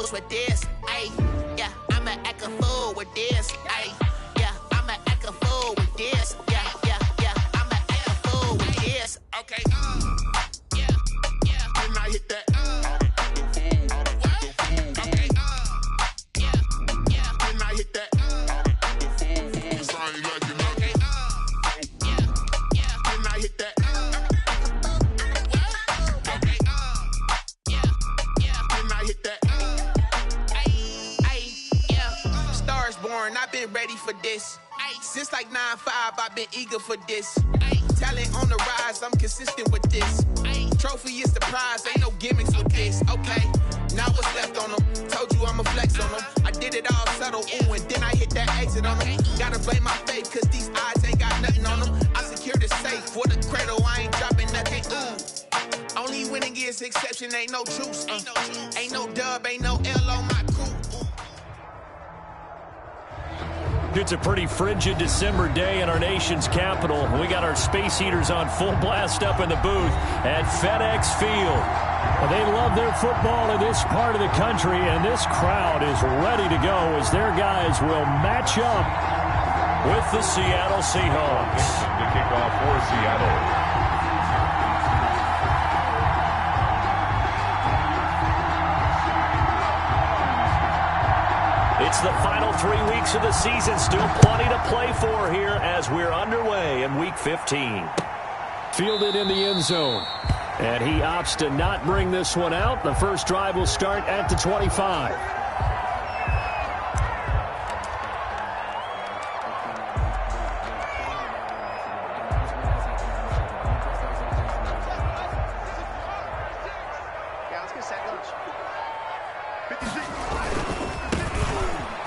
fools with this. Ayy, yeah, I'ma act a fool with this. Ayy, yeah, I'ma act a fool with this. Yeah, yeah, yeah, I'ma act a fool with this. Okay, yeah, yeah. Then I hit that. Okay, yeah, yeah. Then I hit that. I've been ready for this. Since like 9-5, I've been eager for this. Talent on the rise, I'm consistent with this. Trophy is the prize, ain't no gimmicks with this. Okay, now what's left on them? Told you I'ma flex on them. I did it all subtle, ooh, and then I hit that exit on them. Gotta blame my faith, cause these eyes ain't got nothing on them. I secured the safe for the cradle, I ain't dropping nothing, ooh. Only winning is exception, ain't no truce. Ain't no dub, ain't no L on my crew. It's a pretty frigid December day in our nation's capital. We got our space heaters on full blast up in the booth at FedEx Field. Well, they love their football in this part of the country, and this crowd is ready to go as their guys will match up with the Seattle Seahawks. The kickoff for Seattle. It's the final 3 weeks of the season. Still plenty to play for here as we're underway in Week 15. Fielded in the end zone. And he opts to not bring this one out. The first drive will start at the 25.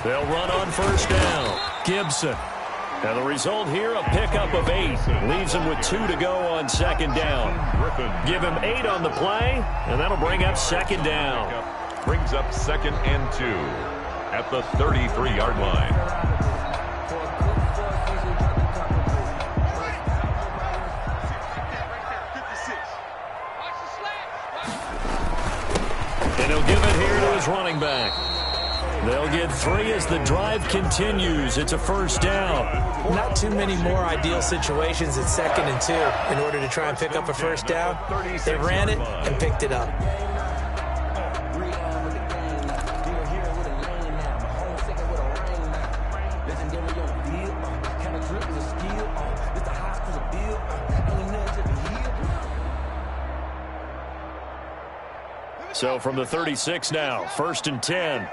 They'll run on first down. Gibson. Now the result here, a pickup of 8. Leaves him with 2 to go on second down. Give him 8 on the play, and that'll bring up second down. Brings up 2nd and 2 at the 33-yard line. And he'll give it here to his running back. They'll get 3 as the drive continues. It's a first down. Not too many more ideal situations at 2nd and 2 in order to try and pick up a first down. They ran it and picked it up. So from the 36 now, 1st and 10.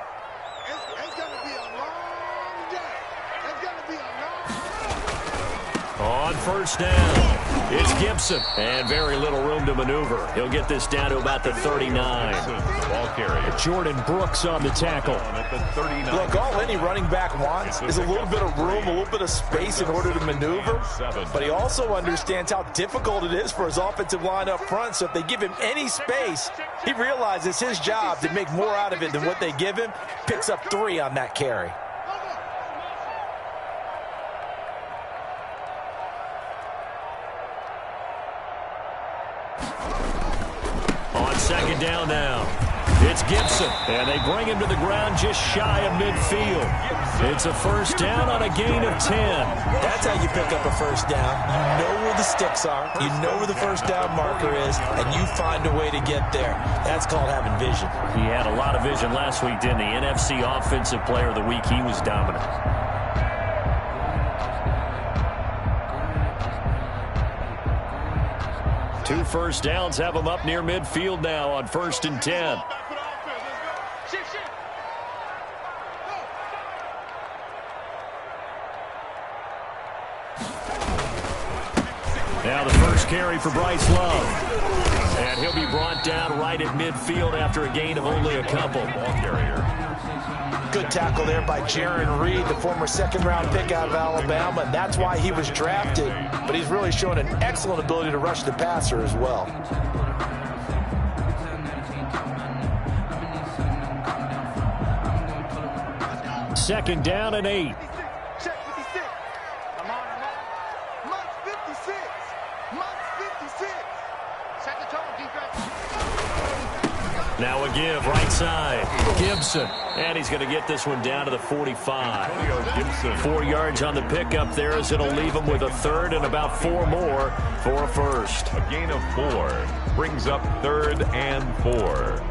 On first down, it's Gibson, and very little room to maneuver. He'll get this down to about the 39. Ball carrier. Jordan Brooks on the tackle. Look, all any running back wants is a little bit of room, a little bit of space in order to maneuver. But he also understands how difficult it is for his offensive line up front. So if they give him any space, he realizes his job to make more out of it than what they give him. Picks up 3 on that carry. Second down now. It's Gibson, and they bring him to the ground just shy of midfield. It's a first down on a gain of 10. That's how you pick up a first down. You know where the sticks are, you know where the first down marker is, and you find a way to get there. That's called having vision. He had a lot of vision last week, didn't he? NFC Offensive Player of the Week. He was dominant. Two first downs have him up near midfield now on 1st and 10. Now the first carry for Bryce Love. And he'll be brought down right at midfield after a gain of only a couple. Ball carrier. Good tackle there by Jaron Reed, the former second-round pick out of Alabama. And that's why he was drafted. But he's really shown an excellent ability to rush the passer as well. Second down and 8. Now give, right side. Gibson. And he's going to get this one down to the 45. 4 yards on the pickup there as it'll leave him with a third and about 4 more for a first. A gain of 4 brings up 3rd and 4.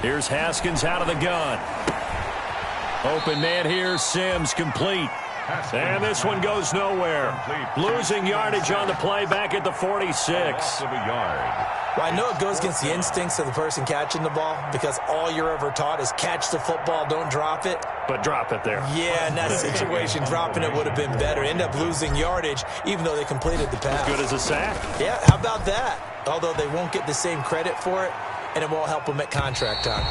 Here's Haskins out of the gun. Open man here, Sims, complete. And this one goes nowhere. Losing yardage on the play back at the 46. Of a yard. Well, I know it goes against the instincts of the person catching the ball because all you're ever taught is catch the football, don't drop it. But drop it there. Yeah, in that situation, dropping it would have been better. End up losing yardage even though they completed the pass. As good as a sack. Yeah, how about that? Although they won't get the same credit for it, and it won't help them at contract time.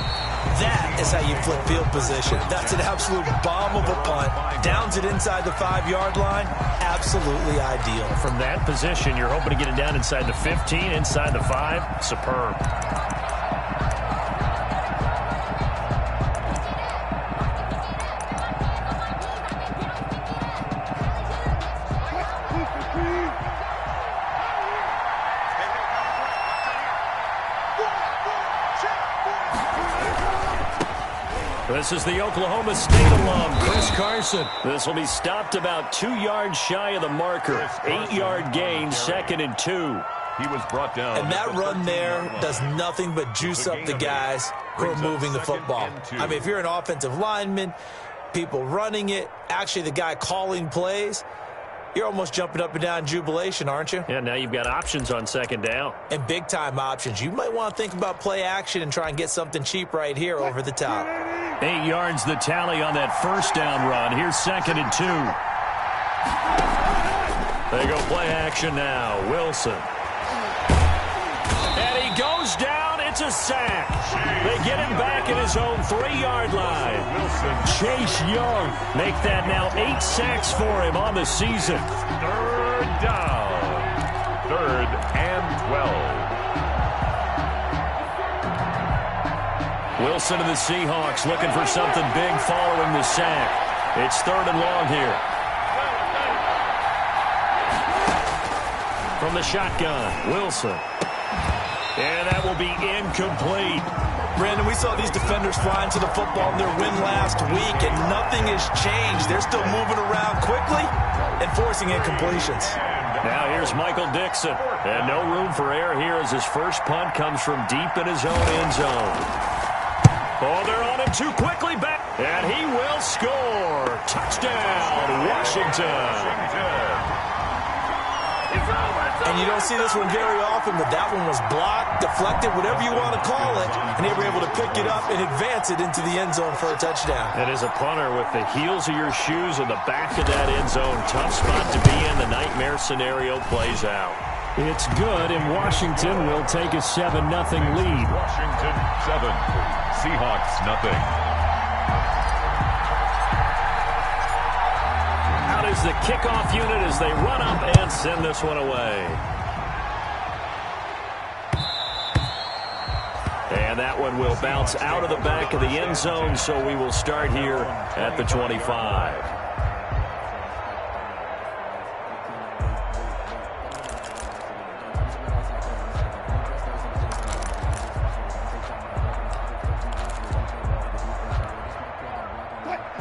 That is how you flip field position. That's an absolute bomb of a punt. Downs it inside the 5-yard line. Absolutely ideal. From that position, you're hoping to get it down inside the 15, inside the 5. Superb. This is the Oklahoma State alum, Chris Carson. This will be stopped about 2 yards shy of the marker. 8-yard gain, 2nd and 2. He was brought down. And that run there does nothing but juice up the guys who are moving the football. I mean, if you're an offensive lineman, people running it, actually the guy calling plays, you're almost jumping up and down in jubilation, aren't you? Yeah, now you've got options on 2nd down. And big-time options. You might want to think about play action and try and get something cheap right here over the top. 8 yards the tally on that 1st down run. Here's 2nd and 2. They go play action now. Wilson. And he goes down. It's a sack. They get him back at his own 3-yard line. Chase Young make that now 8 sacks for him on the season. 3rd down. 3rd and 12. Wilson and the Seahawks looking for something big following the sack. It's 3rd and long here. From the shotgun, Wilson. And that will be incomplete. Brandon, we saw these defenders flying to the football in their win last week, and nothing has changed. They're still moving around quickly and forcing incompletions. Now here's Michael Dixon. And no room for error here as his first punt comes from deep in his own end zone. Oh, they're on him too quickly back. And he will score. Touchdown, Washington. And you don't see this one very often, but that one was blocked, deflected, whatever you want to call it, and they were able to pick it up and advance it into the end zone for a touchdown. And as a punter, with the heels of your shoes in the back of that end zone, tough spot to be in. The nightmare scenario plays out. It's good, and Washington will take a 7-0 lead. Washington 7, Seahawks nothing. Out is the kickoff unit as they run up and send this one away. And that one will bounce out of the back of the end zone, so we will start here at the 25.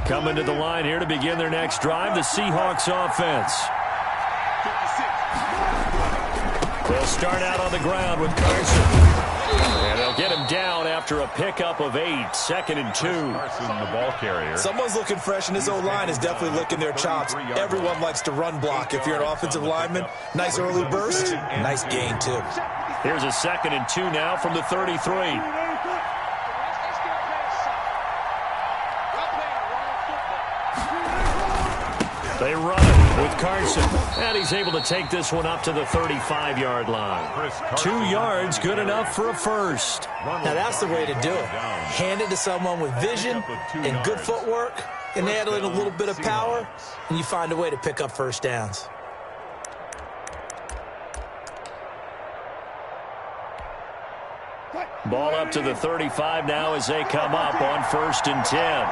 Coming to the line here to begin their next drive, the Seahawks offense. They'll start out on the ground with Carson. And they'll get him down after a pickup of 8, 2nd and 2. Carson, the ball carrier. Someone's looking fresh, and his O-line is definitely licking their chops. Everyone likes to run block. If you're an offensive lineman, nice early burst, nice gain, too. Here's a 2nd and 2 now from the 33. They run it with Carson, and he's able to take this one up to the 35-yard line. 2 yards, good enough for a first. Now, that's the way to do it. Hand it to someone with vision and good footwork, and add in a little bit of power, and you find a way to pick up first downs. Ball up to the 35 now as they come up on 1st and 10.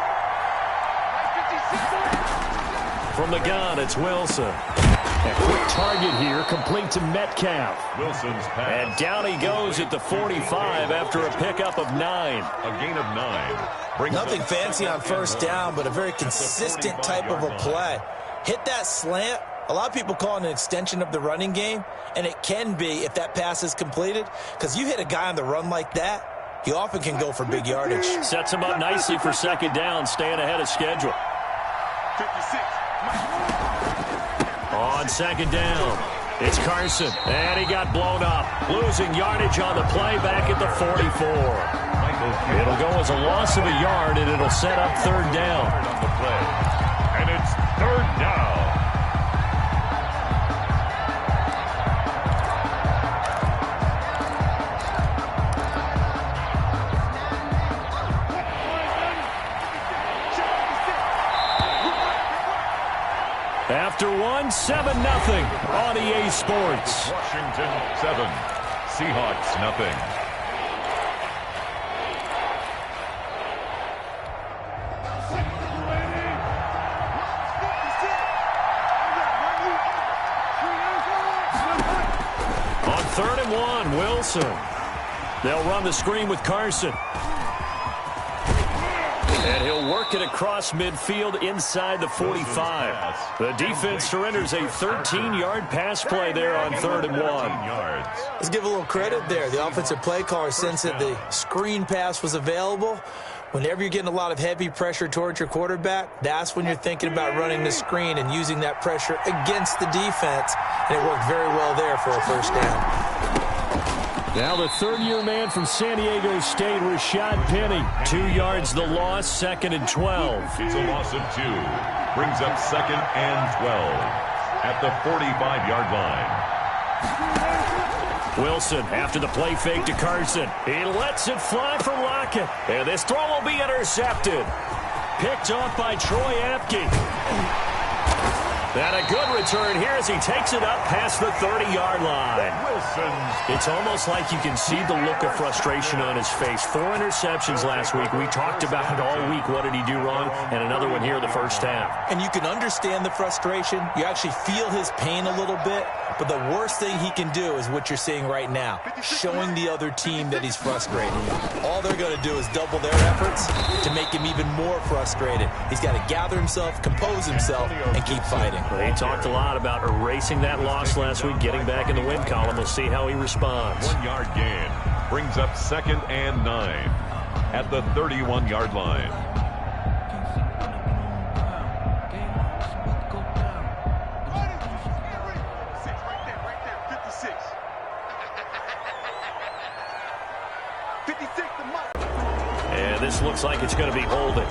From the gun, it's Wilson. A quick target here, complete to Metcalf. Wilson's pass. And down he goes at the 45 after a pickup of 9. A gain of 9. Nothing fancy on first down, but a very consistent type of a play. Hit that slant. A lot of people call it an extension of the running game, and it can be if that pass is completed, because you hit a guy on the run like that, he often can go for big yardage. Sets him up nicely for 2nd down, staying ahead of schedule. 56. On 2nd down, it's Carson, and he got blown up. Losing yardage on the play back at the 44. It'll go as a loss of a yard, and it'll set up 3rd down. On the play. And it's 3rd down. After 1, 7-0 on EA Sports. Washington 7, Seahawks nothing. On 3rd and 1, Wilson. They'll run the screen with Carson. And he'll work it across midfield inside the 45. The defense surrenders a 13-yard pass play there on 3rd and 1. Let's give a little credit there. The offensive play caller sensed that the screen pass was available. Whenever you're getting a lot of heavy pressure towards your quarterback, that's when you're thinking about running the screen and using that pressure against the defense. And it worked very well there for a first down. Now the 3rd-year man from San Diego State, Rashad Penny. 2 yards the loss, 2nd and 12. It's a loss of 2. Brings up 2nd and 12 at the 45-yard line. Wilson after the play fake to Carson. He lets it fly from Lockett. And this throw will be intercepted. Picked off by Troy Apke. And a good return here as he takes it up past the 30-yard line. It's almost like you can see the look of frustration on his face. 4 interceptions last week. We talked about it all week. What did he do wrong? And another one here in the first half. And you can understand the frustration. You actually feel his pain a little bit. But the worst thing he can do is what you're seeing right now, showing the other team that he's frustrated. All they're going to do is double their efforts to make him even more frustrated. He's got to gather himself, compose himself, and keep fighting. Well, he talked a lot about erasing that loss last week, getting back in the win column. We'll see how he responds. 1-yard gain brings up 2nd and 9 at the 31-yard line. And this looks like it's going to be holding.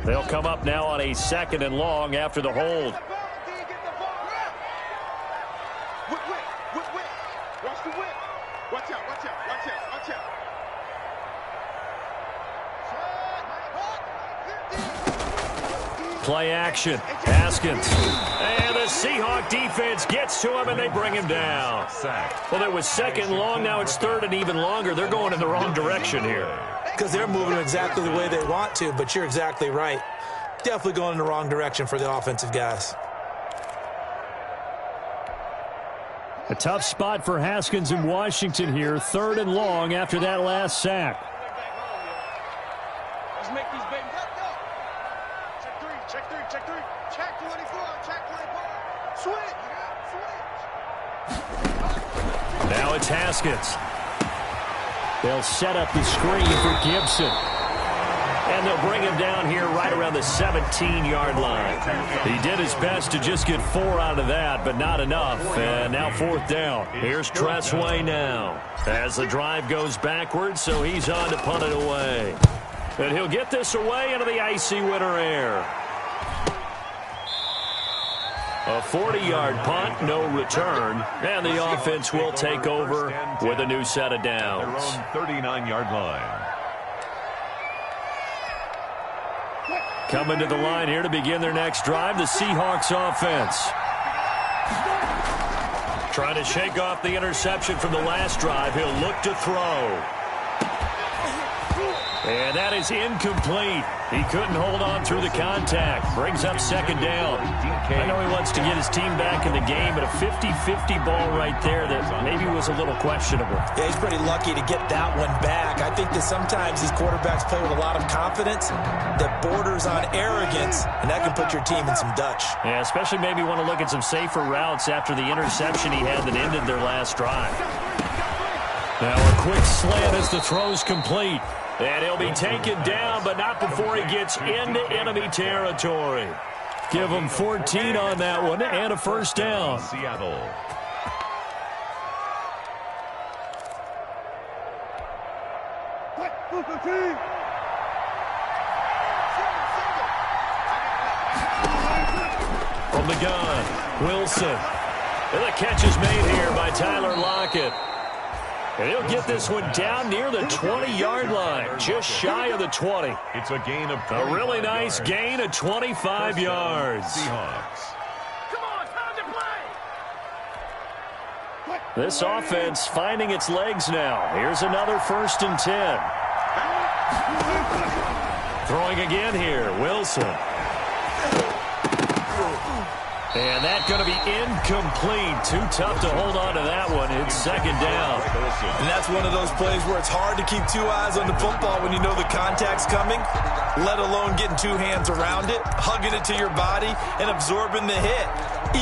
They'll come up now on a 2nd and long after the hold. Play action. Haskins. And the Seahawk defense gets to him, and they bring him down. Well, it was 2nd and long. Now it's 3rd and even longer. They're going in the wrong direction here. Because they're moving exactly the way they want to, but you're exactly right. Definitely going in the wrong direction for the offensive guys. A tough spot for Haskins in Washington here. 3rd and long after that last sack. Let's make these babies. Check three. Check 24. Check 24. Switch. Now it's Haskins. They'll set up the screen for Gibson. And they'll bring him down here right around the 17-yard line. He did his best to just get 4 out of that, but not enough. And now 4th down. Here's Tressway now. As the drive goes backwards, so he's on to punt it away. And he'll get this away into the icy winter air. A 40-yard punt, no return. And the offense will take over with a new set of downs. 39-yard line. Coming to the line here to begin their next drive, the Seahawks offense. Trying to shake off the interception from the last drive. He'll look to throw. And that is incomplete. He couldn't hold on through the contact. Brings up 2nd down. I know he wants to get his team back in the game, but a 50-50 ball right there that maybe was a little questionable. Yeah, he's pretty lucky to get that one back. I think that sometimes these quarterbacks play with a lot of confidence that borders on arrogance, and that can put your team in some Dutch. Yeah, especially maybe want to look at some safer routes after the interception he had that ended their last drive. Now a quick slant as the throw's complete. And he'll be taken down, but not before he gets into enemy territory. Give him 14 on that one and a 1st down. Seattle. From the gun, Wilson. And the catch is made here by Tyler Lockett. And he'll get this one down near the 20-yard line, just shy of the 20. It's a gain of a really nice gain of 25 yards. Seahawks. Come on, time to play. This offense finding its legs now. Here's another 1st and 10. Throwing again here, Wilson. And that's going to be incomplete. Too tough to hold on to that one. It's 2nd down. And that's one of those plays where it's hard to keep 2 eyes on the football when you know the contact's coming, let alone getting 2 hands around it, hugging it to your body, and absorbing the hit.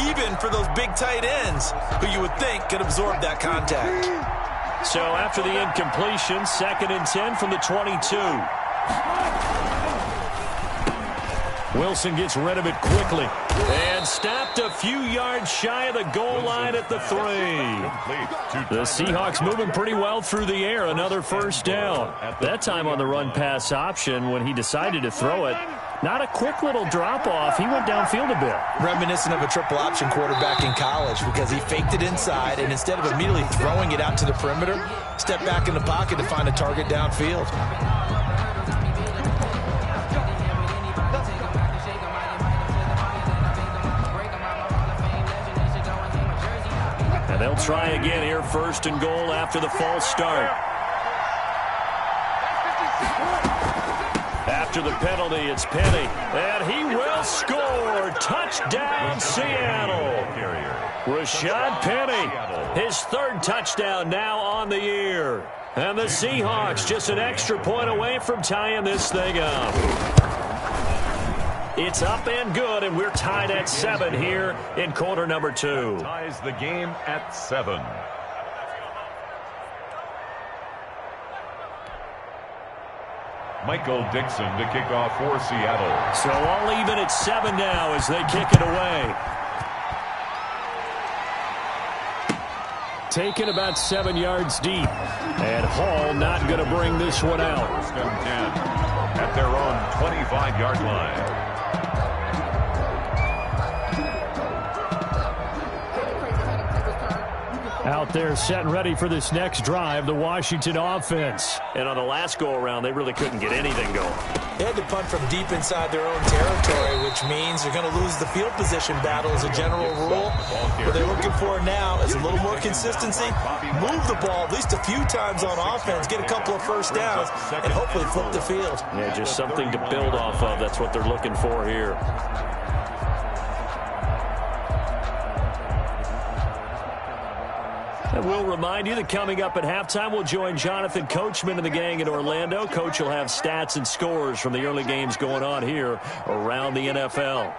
Even for those big tight ends who you would think could absorb that contact. So after the incompletion, 2nd and 10 from the 22. Wilson gets rid of it quickly and stopped a few yards shy of the goal line at the 3. The Seahawks moving pretty well through the air. Another 1st down. That time on the run-pass option when he decided to throw it. Not a quick little drop-off. He went downfield a bit. Reminiscent of a triple option quarterback in college because he faked it inside, and instead of immediately throwing it out to the perimeter, stepped back in the pocket to find a target downfield. And they'll try again here, 1st and goal after the false start. After the penalty, it's Penny. And he will score. Touchdown, Seattle. Rashad Penny, his 3rd touchdown now on the year. And the Seahawks just an extra point away from tying this thing up. It's up and good, and we're tied at 7 here in quarter number 2. Ties the game at 7. Michael Dixon to kick off for Seattle. So all even at 7 now as they kick it away. Taken about 7 yards deep. And Hall not going to bring this one out. 1st and 10 at their own 25-yard line. Out there set and ready for this next drive, the Washington offense. And on the last go-around, they really couldn't get anything going. They had to punt from deep inside their own territory, which means they're going to lose the field position battle as a general rule. What they're looking for now is a little more consistency, move the ball at least a few times on offense, get a couple of 1st downs, and hopefully flip the field. Yeah, just something to build off of. That's what they're looking for here. And we'll remind you that coming up at halftime, we'll join Jonathan Coachman and the gang in Orlando. Coach will have stats and scores from the early games going on here around the NFL.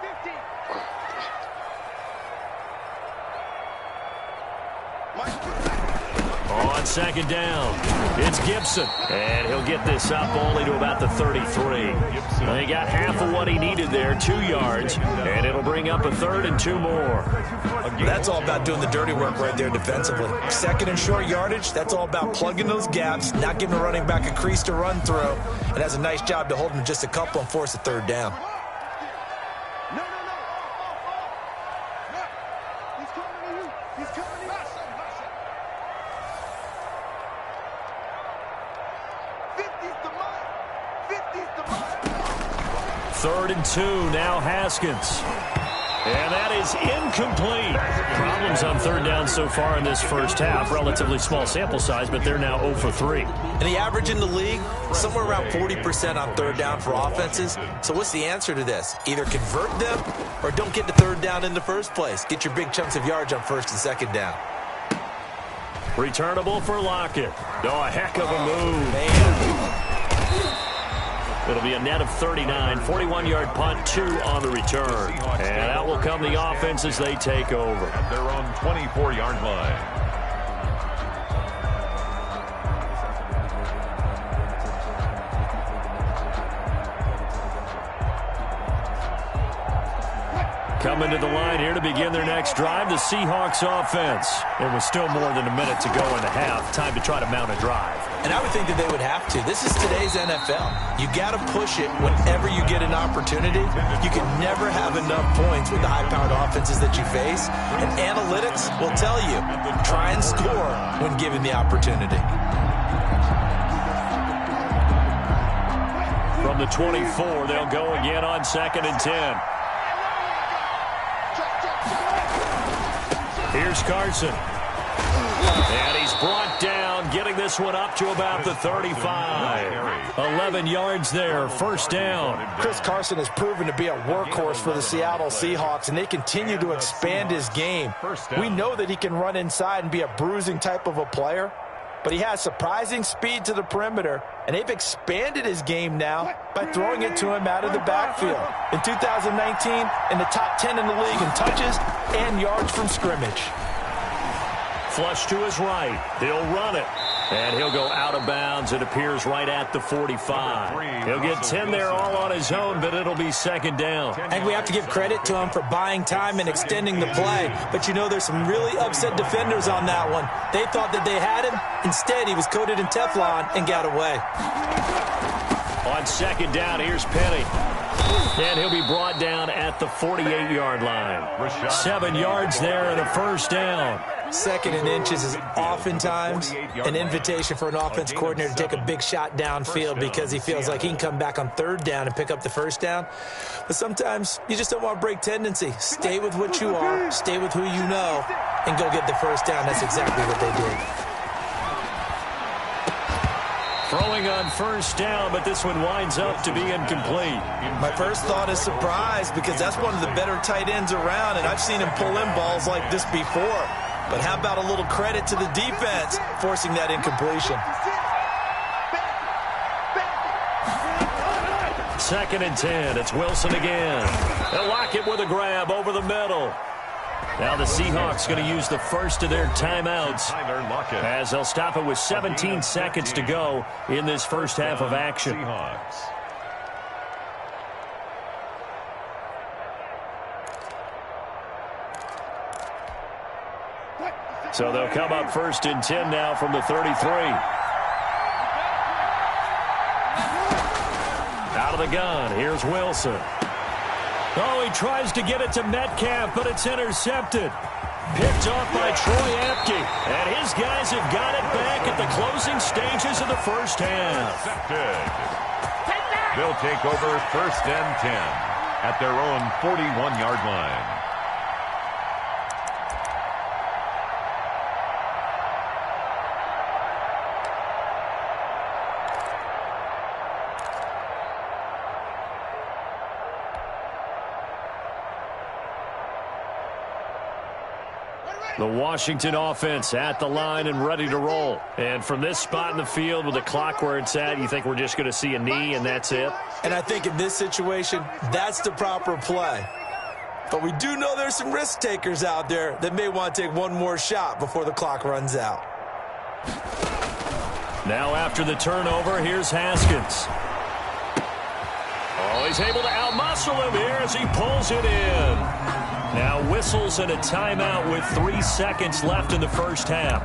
On on second down. It's Gibson, and he'll get this up only to about the 33. Well, he got half of what he needed there, 2 yards, and it'll bring up a 3rd and 2 more. That's all about doing the dirty work right there defensively. 2nd and short yardage, that's all about plugging those gaps, not giving the running back a crease to run through, and has a nice job to hold him just a couple and force a 3rd down. Third and 2, now Haskins. And that is incomplete. Problems on 3rd down so far in this first half. Relatively small sample size, but they're now 0 for 3. And the average in the league, somewhere around 40% on 3rd down for offenses. So what's the answer to this? Either convert them or don't get to 3rd down in the first place. Get your big chunks of yards on 1st and 2nd down. Returnable for Lockett. Oh, a heck of a move. Man. It'll be a net of 39, 41-yard punt, 2 on the return. And out will come the offense as they take over. They're on 24-yard line. Coming to the line here to begin their next drive, the Seahawks offense. It was still more than a minute to go in the half. Time to try to mount a drive. And I would think that they would have to. This is today's NFL. You got to push it whenever you get an opportunity. You can never have enough points with the high-powered offenses that you face. And analytics will tell you, try and score when given the opportunity. From the 24, they'll go again on 2nd and 10. Here's Carson. And he's brought down, getting this one up to about the 35. 11 yards there, 1st down. Chris Carson has proven to be a workhorse for the Seattle Seahawks, and they continue to expand his game. We know that he can run inside and be a bruising type of a player, but he has surprising speed to the perimeter, and they've expanded his game now by throwing it to him out of the backfield. In 2019, in the top 10 in the league in touches and yards from scrimmage. Flush to his right. He'll run it. And he'll go out of bounds. It appears right at the 45. He'll get 10 there all on his own, but it'll be 2nd down. And we have to give credit to him for buying time and extending the play. But you know, there's some really upset defenders on that one. They thought that they had him. Instead, he was coated in Teflon and got away. On 2nd down, here's Penny. And he'll be brought down at the 48-yard line. 7 yards there and a 1st down. 2nd and inches is oftentimes an invitation for an offense coordinator to take a big shot downfield because he feels like he can come back on 3rd down and pick up the 1st down. But sometimes you just don't want to break tendency. Stay with what you are, stay with who you know, and go get the 1st down. That's exactly what they did. Throwing on 1st down, but this one winds up to be incomplete. My first thought is surprise because that's one of the better tight ends around, and I've seen him pull in balls like this before. But how about a little credit to the defense forcing that incompletion? 2nd and 10. It's Wilson again. They'll lock it with a grab over the middle. Now the Seahawks going to use the first of their timeouts as they'll stop it with 17 seconds to go in this first half of action. So they'll come up 1st and 10 now from the 33. Out of the gun, here's Wilson. Oh, he tries to get it to Metcalf, but it's intercepted. Picked off by Troy Apke. And his guys have got it back at the closing stages of the first half. They'll take over 1st and 10 at their own 41-yard line. The Washington offense at the line and ready to roll. And from this spot in the field with the clock where it's at, you think we're just going to see a knee and that's it? And I think in this situation, that's the proper play. But we do know there's some risk takers out there that may want to take one more shot before the clock runs out. Now after the turnover, here's Haskins. Oh, he's able to outmuscle him here as he pulls it in. Now whistles and a timeout with 3 seconds left in the first half.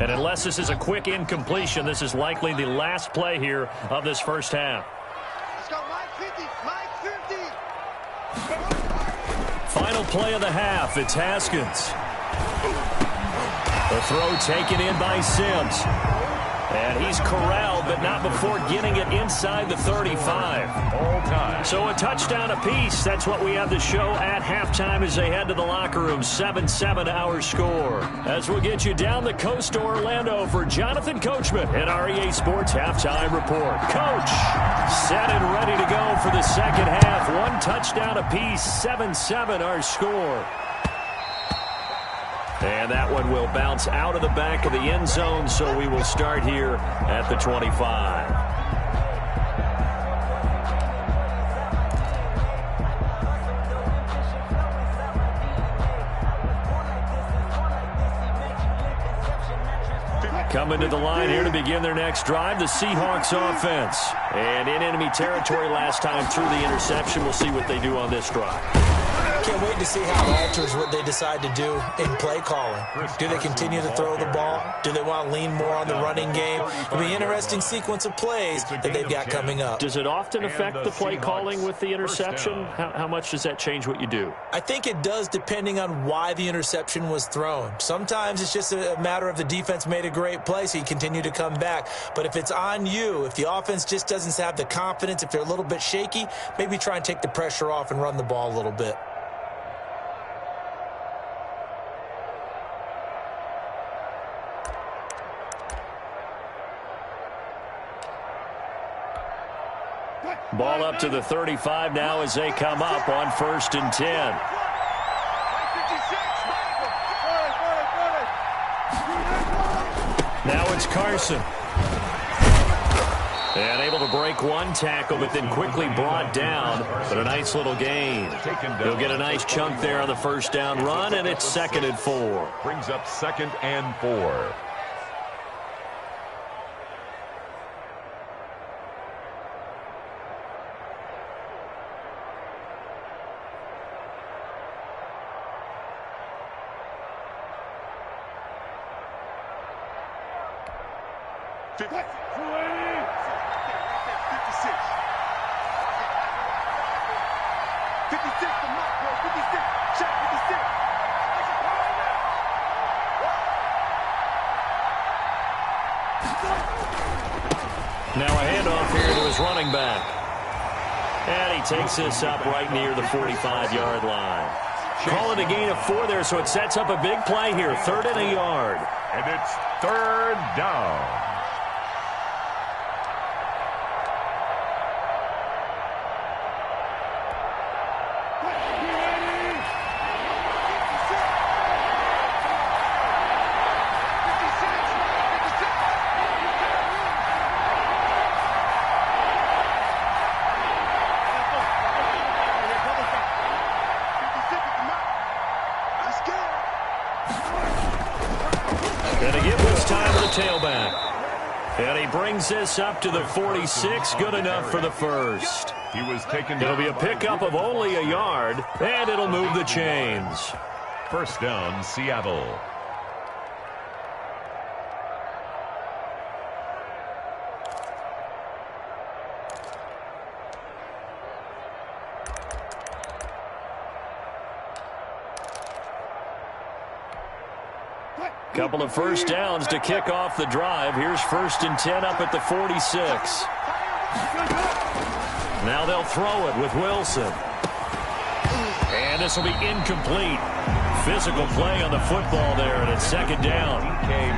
And unless this is a quick incompletion, this is likely the last play here of this first half. Let's go, Mike 50, Mike 50. Final play of the half, it's Haskins. The throw taken in by Sims. And he's corralled, but not before getting it inside the 35. All time. So a touchdown apiece. That's what we have to show at halftime as they head to the locker room. 7-7 our score. As we'll get you down the coast to Orlando for Jonathan Coachman at our EA Sports Halftime Report. Coach, set and ready to go for the second half. 1 touchdown apiece. 7-7 our score. And that one will bounce out of the back of the end zone, so we will start here at the 25. Coming to the line here to begin their next drive, the Seahawks offense. And in enemy territory last time through the interception. We'll see what they do on this drive. Can't wait to see how it alters what they decide to do in play calling. Do they continue to throw the ball? Do they want to lean more on the running game? It'll be an interesting sequence of plays that they've got coming up. Does it often affect the play calling with the interception? How much does that change what you do? I think it does, depending on why the interception was thrown. Sometimes it's just a matter of the defense made a great play, so you continue to come back. But if it's on you, if the offense just doesn't have the confidence, if they're a little bit shaky, maybe try and take the pressure off and run the ball a little bit. Ball up to the 35 now as they come up on 1st and 10. Now it's Carson. And able to break 1 tackle, but then quickly brought down. But a nice little gain. He'll get a nice chunk there on the first down run, and it's 2nd and 4. Brings up 2nd and 4. Now a handoff here to his running back. And he takes this up right near the 45-yard line. Call it a gain of 4 there, so it sets up a big play here. 3rd and a yard. And it's 3rd down. And again this time with the tailback. And he brings this up to the 46. Good enough for the first. He was taken It'll down. be a pickup of only a yard, and it'll move the chains. 1st down, Seattle. Couple of first downs to kick off the drive. Here's 1st and 10 up at the 46. Now they'll throw it with Wilson. And this will be incomplete. Physical play on the football there, and it's second down.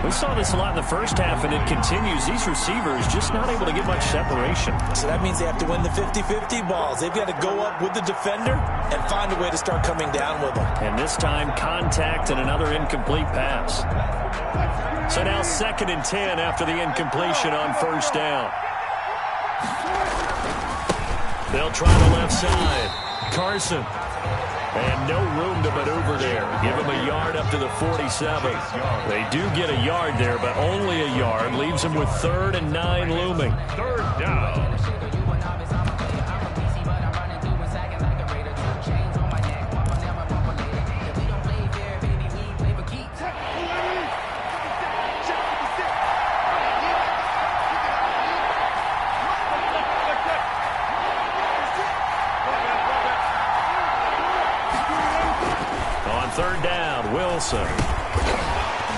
We saw this a lot in the first half, and it continues. These receivers just not able to get much separation. So that means they have to win the 50-50 balls. They've got to go up with the defender and find a way to start coming down with them. And this time, contact and another incomplete pass. So now 2nd and 10 after the incompletion on first down. They'll try the left side. Carson. And no room to maneuver there. Give him a yard up to the 47. They do get a yard there, but only a yard. Leaves them with 3rd and 9 looming. 3rd down. Wilson.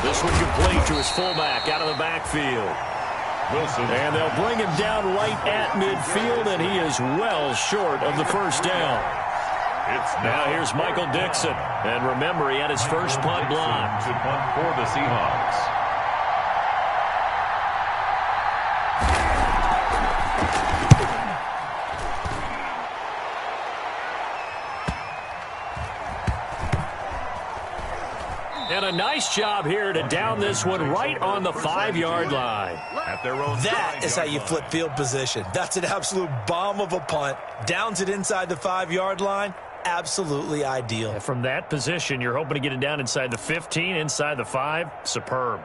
This one complete to his fullback out of the backfield. Wilson. And they'll bring him down right at midfield, and he is well short of the first down. Now here's Michael Dixon. And remember, he had his first punt blocked. To punt for the Seahawks. And a nice job here to down this one right on the 5-yard line. At their own that is how you flip field position. That's an absolute bomb of a punt. Downs it inside the 5-yard line. Absolutely ideal. And from that position, you're hoping to get it down inside the 15, inside the 5. Superb.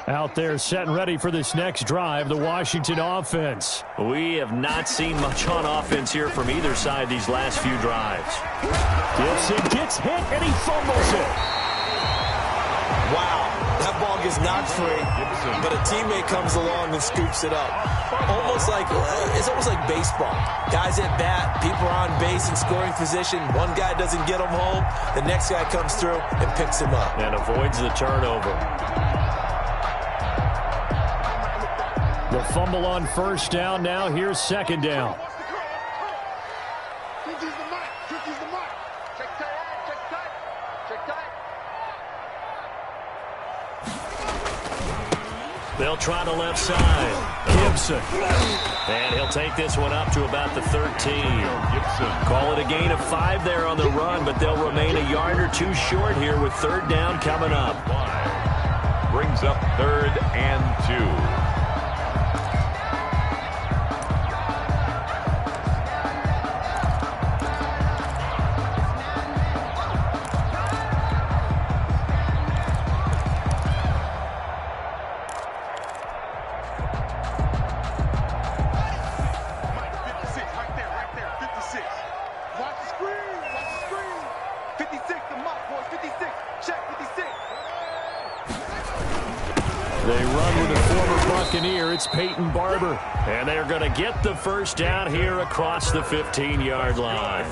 Out there set and ready for this next drive, the Washington offense. We have not seen much on offense here from either side these last few drives. Gibson gets hit and he fumbles it. Wow, that ball gets knocked free, but a teammate comes along and scoops it up. It's almost like baseball. Guys at bat, people are on base in scoring position. One guy doesn't get him home, the next guy comes through and picks him up. And avoids the turnover. The fumble on first down. Now here's second down. They'll try the left side. Gibson. And he'll take this one up to about the 13. Gibson. Call it a gain of 5 there on the run, but they'll remain a yard or 2 short here with 3rd down coming up. Brings up 3rd and 2. They run with a former Buccaneer. It's Peyton Barber. And they're going to get the first down here across the 15-yard line.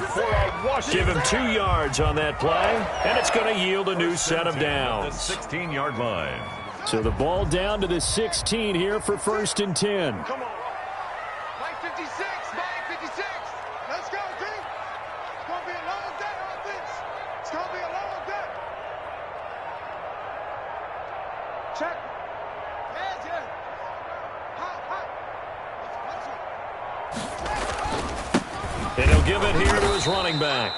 Give him 2 yards on that play, and it's going to yield a new set of downs. The 16-yard line. So the ball down to the 16 here for 1st and 10. Come on. Mike 56, Mike 56. Let's go, team. It's going to be a long day, offense. It's going to be a long day. Check. And he'll give it here to his running back.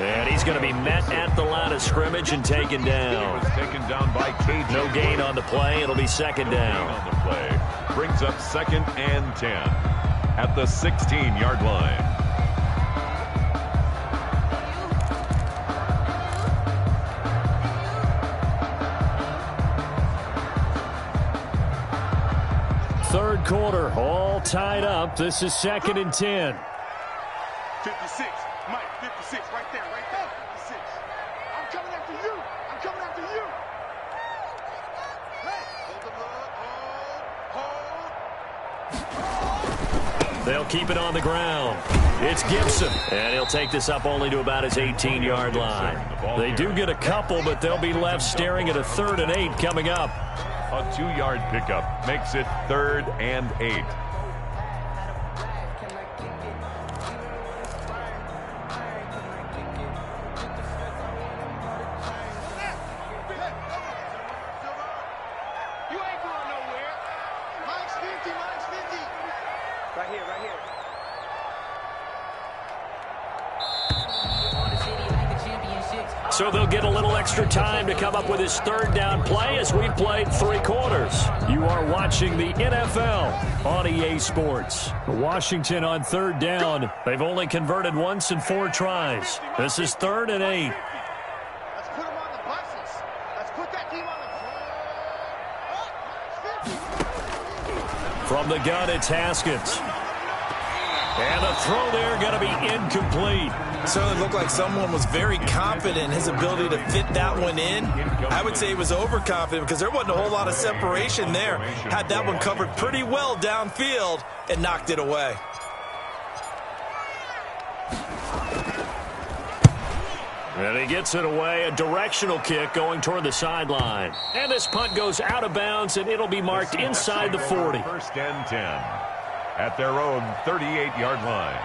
And he's going to be met at the line of scrimmage and taken down. He was taken down by KJ. No gain on the play. It'll be second down. On the play. Brings up 2nd and 10 at the 16-yard line. Third quarter, all tied up. This is 2nd and 10. 56, Mike, 56, right there, 56. I'm coming after you. I'm coming after you. Hey, hold the hold. They'll keep it on the ground. It's Gibson, and he'll take this up only to about his 18-yard line. They do get a couple, but they'll be left staring at a 3rd and 8 coming up. A 2-yard pickup makes it 3rd and 8. So they'll get a little extra time to come up with his 3rd down play as we've played 3 quarters. You are watching the NFL on EA Sports. Washington on 3rd down. They've only converted once in 4 tries. This is 3rd and 8. Let's put them on the buses. Let's put that team on the... From the gun, it's Haskins. And the throw there going to be incomplete. Certainly looked like someone was very confident in his ability to fit that one in. I would say he was overconfident because there wasn't a whole lot of separation there. Had that one covered pretty well downfield and knocked it away. And he gets it away, a directional kick going toward the sideline. And this punt goes out of bounds, and it'll be marked inside the 40. 1st and 10 at their own 38-yard line.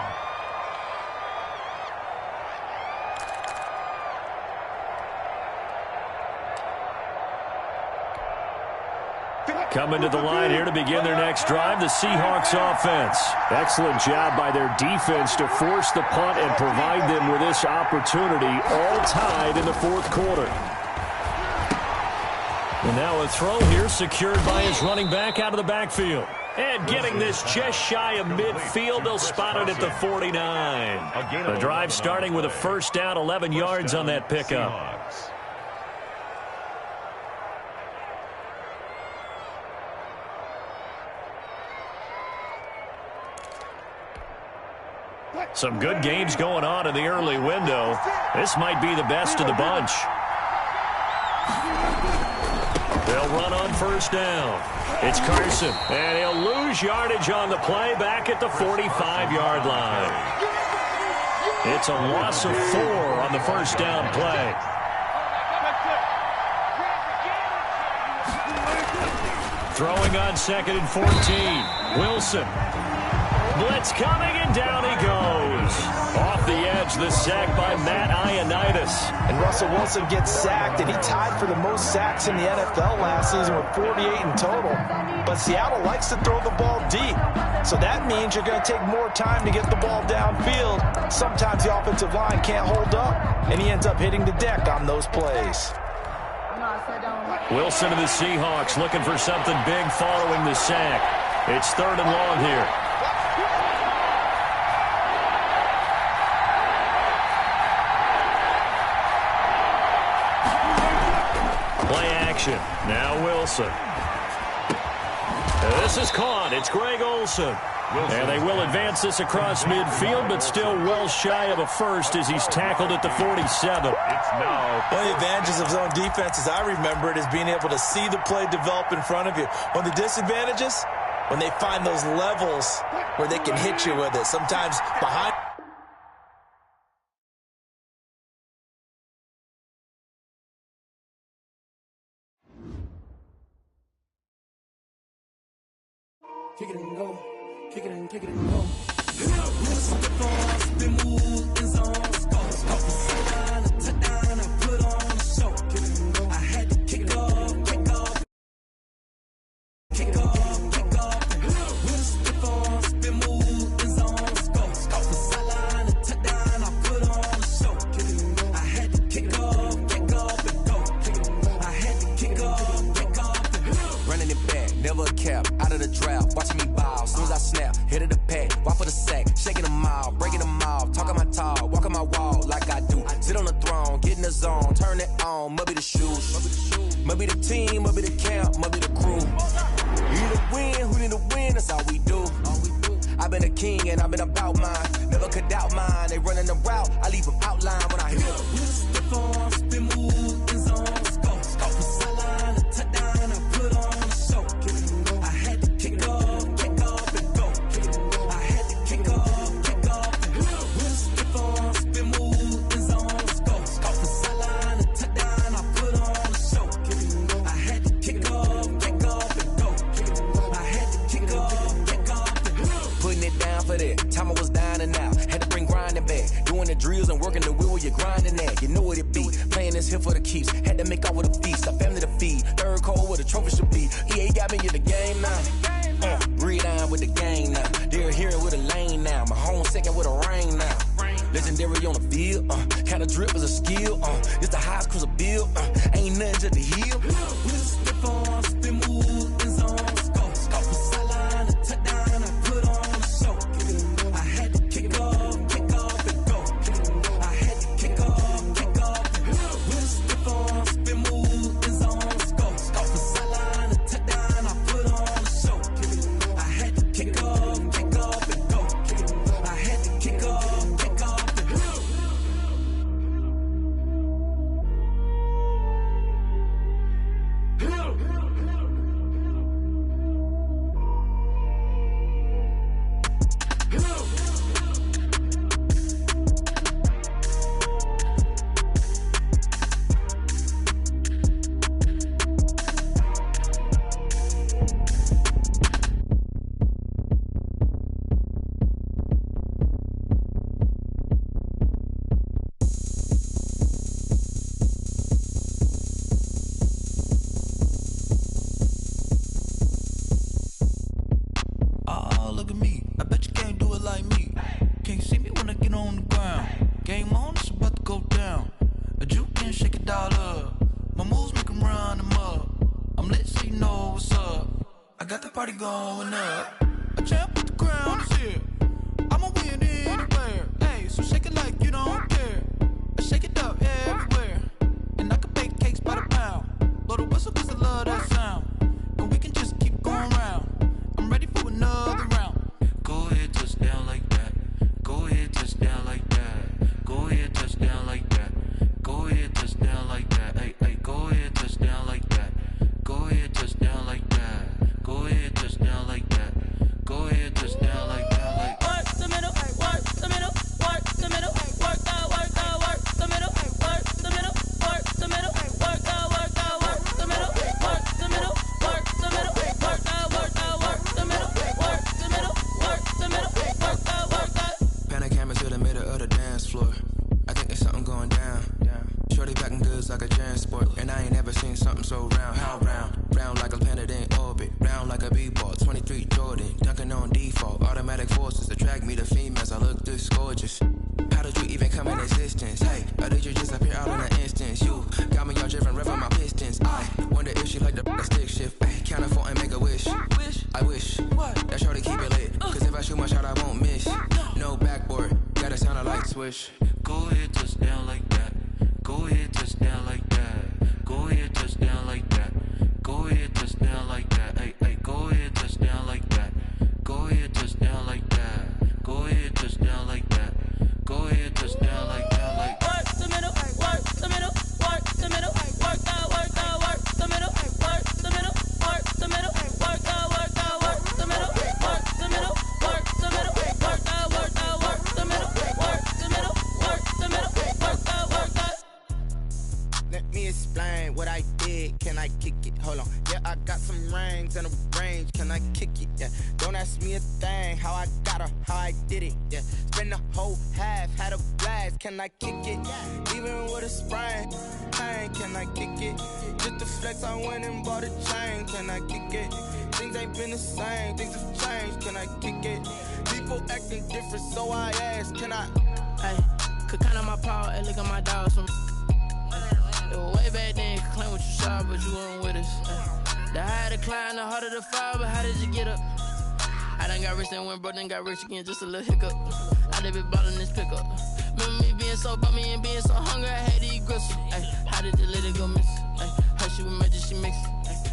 Coming to the line here to begin their next drive, the Seahawks offense. Excellent job by their defense to force the punt and provide them with this opportunity, all tied in the 4th quarter. And now a throw here secured by his running back out of the backfield. And getting this just shy of midfield, they'll spot it at the 49. The drive starting with a 1st down, 11 yards on that pickup. Some good games going on in the early window. This might be the best of the bunch. They'll run on 1st down. It's Carson, and he'll lose yardage on the play back at the 45-yard line. It's a loss of 4 on the 1st down play. Throwing on 2nd and 14. Wilson. Blitz coming, and down he goes. Off the edge, the sack by Matt Ioannidis. And Russell Wilson gets sacked, and he tied for the most sacks in the NFL last season with 48 in total. But Seattle likes to throw the ball deep. So that means you're going to take more time to get the ball downfield. Sometimes the offensive line can't hold up, and he ends up hitting the deck on those plays. Wilson of the Seahawks looking for something big following the sack. It's 3rd and long here. Play action. Now Wilson. This is caught. It's Greg Olsen. And they will advance this across midfield, but still well shy of a first as he's tackled at the 47. It's now. One of the advantages of zone defense, as I remember it, is being able to see the play develop in front of you. One of the disadvantages, when they find those levels where they can hit you with it. Sometimes behind. Kick it and go. Kick it and kick it and go. I had to kick off, kick off, kick off, kick off. With a stiff on, spin move, in zones, go. Off the sideline, a touchdown, I put on a show. I had to kick off and go. I had to kick off and go. Running it back, never a cap, out of the draft, watching me ball. Soon as I snap, hit of the pack, walk for the sack, shaking them out, breaking them out, talking my talk, walking my wall like I do. Sit on the throne, get in the zone, turn it on, must be the shoes, must be the team, must be the camp, must be the crew. You need to win, who need to win, that's all we do. I've been a king and I've been about mine, never could doubt mine. They running the route, I leave them outline when I hit them. With a stiff on, spin move, in zones, go. Off the sideline, a touchdown, I put on a show. I had to kick off and go. I had to kick off and go. With a stiff on, spin move, in zones, go. Off the sideline, a touchdown, I put on a show. I had to kick off and drills and working the wheel where you're grinding at. You know what it be. Playing this here for the keeps. Had to make off with a feast. A family to feed. Third cold where the trophy should be. EA got me in the game now. Read on with the game now. They're here with a lane now. My home second with a rain now. Legendary on the field. Kinda drip is a skill. It's the highest cruiser bill. Ain't nothing to the heel. We'll spit on, spin move, in zone, scope. Scope for sideline, a touchdown, I put on a show. I had to kick off and go. I had to kick off and go. We'll spit on, spin move, in zone, scope. Scope for sideline, a touchdown, I put on a show. I had to kick off and go. I had to kick off and go. Party going up. A champ with the crown is here. I'ma win anywhere. Hey, so shake it like you don't care. I shake it up everywhere. And I can bake cakes by the pound. Blow the whistle cause I love that sound. And we can just keep going round. I'm ready for another round. Go ahead, touch down like that. Go ahead, touch down like that. Go ahead, touch down like that. Go ahead, touch down like that. Hey, hey, go ahead, touch down like that. Go ahead, touch down like that. Go ahead, touch down like that. Go ahead, touch down like that. Like work the middle, work the middle, work the middle, work the middle, work the middle, work the middle, work the middle, work the middle, work the middle, work the middle, work the middle, work the middle, work the. Pan a camera to the middle of the dance floor. I think there's something going down. Shorty packing goods like a transport, and I ain't never seen something so round. How round? Round like a planet in orbit, round like a b-ball. 23 Jordan, dunking on default. Automatic forces attract me to females. I look this gorgeous. How did you even come in existence? Hey, or did you just appear out in an instance? You got me all driven, revving my pistons. I wonder if she like the stick shift. Hey, count it 4 and make a wish. I wish that shorty keep it lit. Cause if I shoot my shot, I won't miss. No backboard, gotta sound a light switch. Go ahead, touch down like that. Go ahead, touch down like that. Go ahead, touch down like that. Go ahead, touch down like that. Hey, hey, go ahead, touch down like that. Go ahead, touch down like that. Go ahead, touch down like that. Go ahead, touch down like that. Like work the middle, work the middle, work the middle, work the middle, work the middle, work the middle, work the middle, work the middle, work the middle, work the middle, work the middle, work the middle, work the. Let me explain what I did. Can I kick it? Hold on. Yeah, I got some rings and a range. Can I kick it? Yeah. Don't ask me a thing. How I got her, how I did it. Yeah. Spend the whole half, had a blast. Can I kick it? Even with a sprain. Pain, can I kick it? Just to flex, I went and bought a chain. Can I kick it? Things ain't been the same. Things have changed. Can I kick it? People acting different, so I ask. Can I? Hey, could count on my power and look at my dogs. Way back then, you could claim what you saw, but you weren't with us. The higher the climb, the harder the fall, but how did you get up? I done got rich, then went broke, then got rich again, just a little hiccup. I done been ballin' this pickup. Remember me being so bummy and being so hungry, I had to eat gristle. Ay, how did you let it go miss? Ay, how she with magic, she mixed.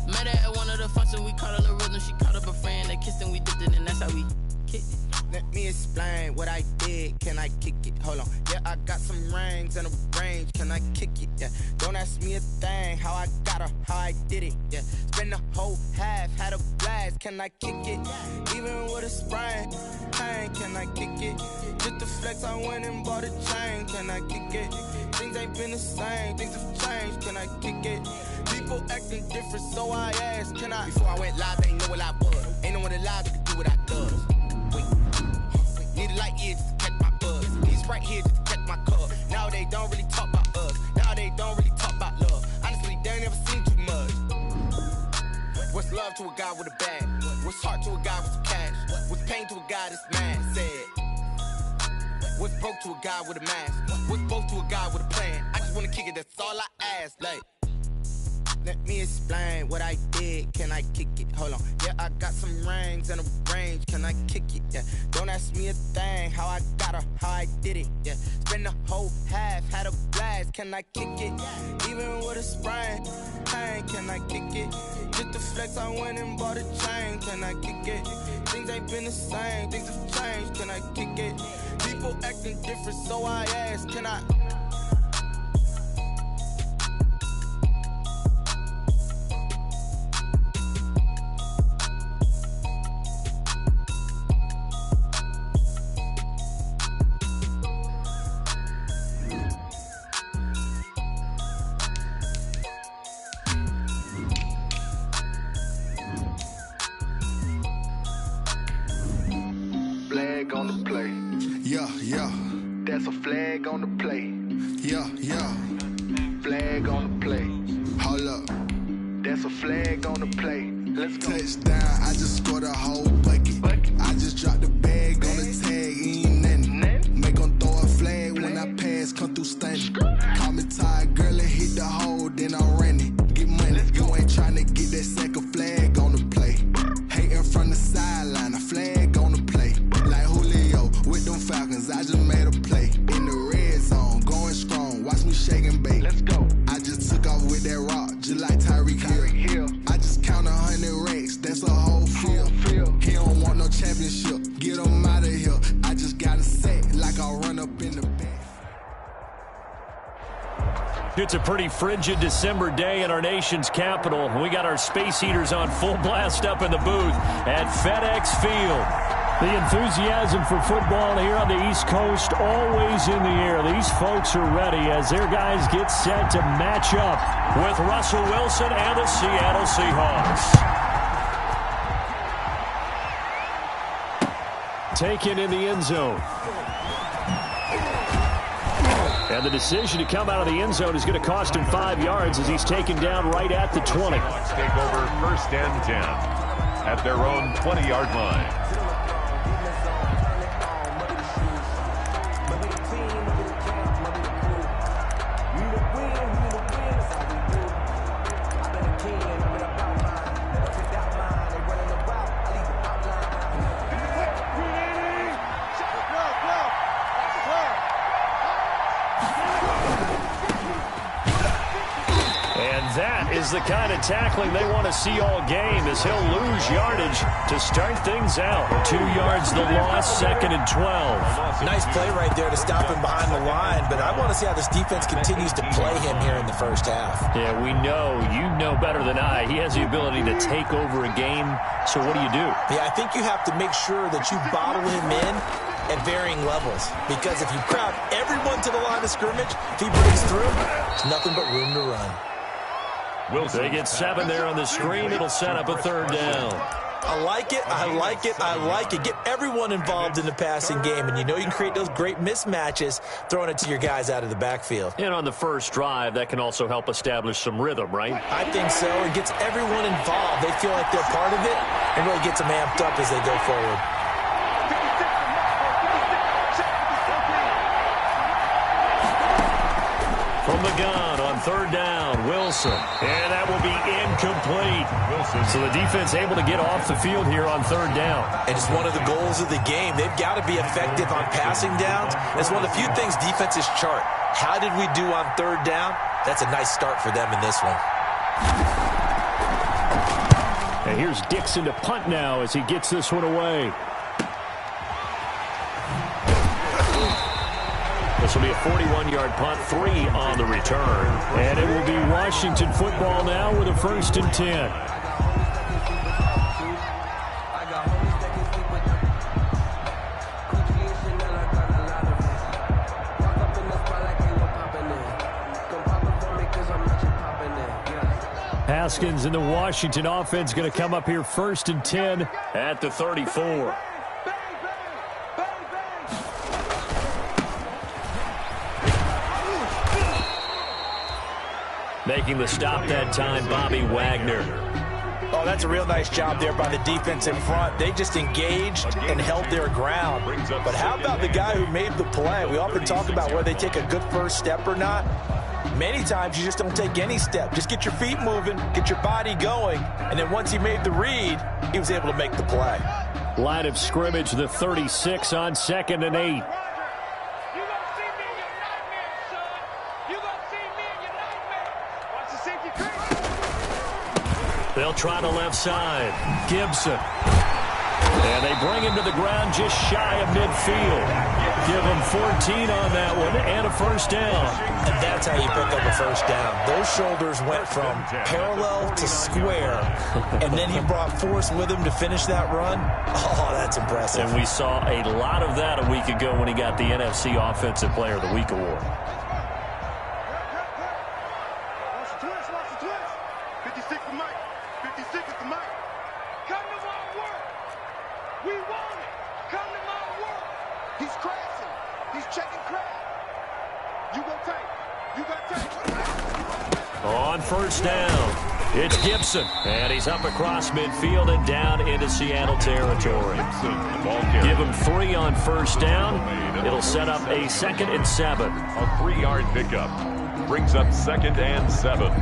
Met her at one of the functions, we caught her the rhythm, she caught up a friend, they kissed and we dipped it, and that's how we kicked it. Let me explain what I did. Can I kick it? Hold on. Yeah, I got some rings and a range. Can I kick it? Yeah. Don't ask me a thing. How I got her, how I did it. Yeah. Spend the whole half, had a blast. Can I kick it? Even with a sprain. Pain, can I kick it? Just to flex, I went and bought a chain. Can I kick it? Things ain't been the same. Things have changed. Can I kick it? People acting different, so I asked. Can I? Before I went live, they ain't know what I was. Ain't no one alive that could do what I does. Need a light here just to catch my buzz. Need Sprite here just to catch my cup. Now they don't really talk about us. Now they don't really talk about love. Honestly, they ain't never seen too much. What's love to a guy with a bag? What's heart to a guy with some cash? What's pain to a guy that's mad? Said. What's broke to a guy with a mask? What's both to a guy with a plan? I just wanna kick it, that's all I ask. Like, let me explain what I did. Can I kick it? Hold on. Yeah, I got some rings and a range. Can I kick it? Yeah. Don't ask me a thing. How I got her, how I did it. Yeah. Spend the whole half, had a blast. Can I kick it? Even with a sprain. Hey, can I kick it? Just the flex, I went and bought a chain. Can I kick it? Things ain't been the same. Things have changed. Can I kick it? People acting different, so I ask. Can I? Flag on the play. Yeah, yeah. That's a flag on the play. Yeah, yeah. Flag on the play. Hold up. That's a flag on the play. Let's go. Touchdown, I just scored a whole bucket. I just dropped the bag on the tag, ain't nothing. Make them throw a flag when I pass, come through stunning. Call me tired, girl, and hit the hole, then I'm running. Get money, you ain't tryna get that second flag on the play. Hating from the sideline, a flag on the play. Like Julio with them Falcons, I just made a play. In the red zone, going strong, watch me shake and bake. Let's go. I just took off with that rock, just like Tyreek Hill. I just count 100 racks, that's a whole field. He don't want no championship, get him out of here. I just got a set, like I'll run up in the back. It's a pretty frigid December day in our nation's capital. We got our space heaters on full blast up in the booth at FedEx Field. The enthusiasm for football here on the East Coast always in the air. These folks are ready as their guys get set to match up with Russell Wilson and the Seattle Seahawks. Taken in the end zone. And the decision to come out of the end zone is going to cost him 5 yards as he's taken down right at the 20. Take over 1st and 10 at their own 20-yard line. Is the kind of tackling they want to see all game as he'll lose yardage to start things out. 2 yards the loss, 2nd and 12. Nice play right there to stop him behind the line, but I want to see how this defense continues to play him here in the first half. Yeah, we know, you know better than I, he has the ability to take over a game, so what do you do? Yeah, I think you have to make sure that you bottle him in at varying levels, because if you crowd everyone to the line of scrimmage, if he breaks through, there's nothing but room to run. Wilson. They get 7 there on the screen. It'll set up a 3rd down. I like it. I like it. I like it. Get everyone involved in the passing game, and you know you can create those great mismatches throwing it to your guys out of the backfield. And on the first drive, that can also help establish some rhythm, right? I think so. It gets everyone involved. They feel like they're part of it and really gets them amped up as they go forward. From the gun on 3rd down, Wilson. And that will be incomplete. Wilson. So the defense able to get off the field here on 3rd down. And it's one of the goals of the game. They've got to be effective on passing downs. It's one of the few things defenses chart. How did we do on 3rd down? That's a nice start for them in this one. And here's Dixon to punt now as he gets this one away. This will be a 41-yard punt, 3 on the return. And it will be Washington football now with a 1st and 10. Haskins and the Washington offense going to come up here 1st and 10 at the 34. making the stop that time, Bobby Wagner. Oh, that's a real nice job there by the defense in front. They just engaged and held their ground. But how about the guy who made the play? We often talk about whether they take a good first step or not. Many times you just don't take any step. Just get your feet moving, get your body going, and then once he made the read, he was able to make the play. Line of scrimmage, the 36 on 2nd and 8. They'll try the left side. Gibson. And they bring him to the ground just shy of midfield. Give him 14 on that one and a first down. And that's how you pick up a first down. Those shoulders went from parallel to square, and then he brought force with him to finish that run. Oh, that's impressive. And we saw a lot of that a week ago when he got the NFC Offensive Player of the Week award. On first down, it's Gibson, and he's up across midfield and down into Seattle territory. Give him 3 on first down. It'll set up a 2nd and 7. A 3-yard pickup brings up 2nd and 7.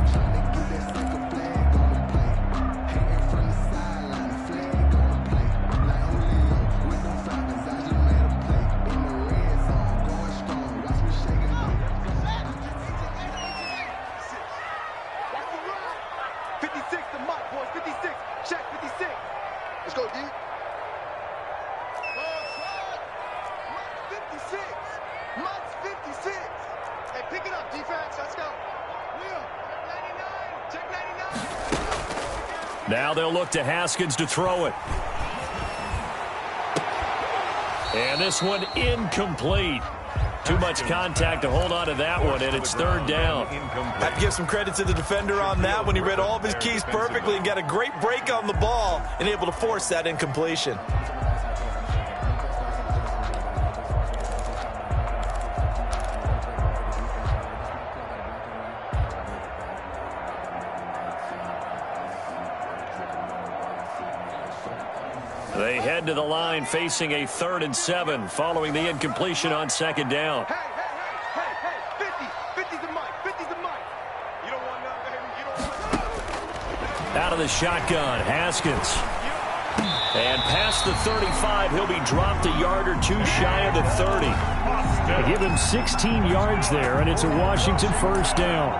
Now they'll look to Haskins to throw it. And this one incomplete. Too much contact to hold on to that one, and it's 3rd down. I'd give some credit to the defender on that when he read all of his keys perfectly and got a great break on the ball and able to force that incompletion. They head to the line facing a 3rd and 7 following the incompletion on 2nd down. Hey, 50's the mic, 50's the mic. You don't want none, baby, you don't want. Out of the shotgun, Haskins. And past the 35, he'll be dropped a yard or 2 shy of the 30. They give him 16 yards there, and it's a Washington first down.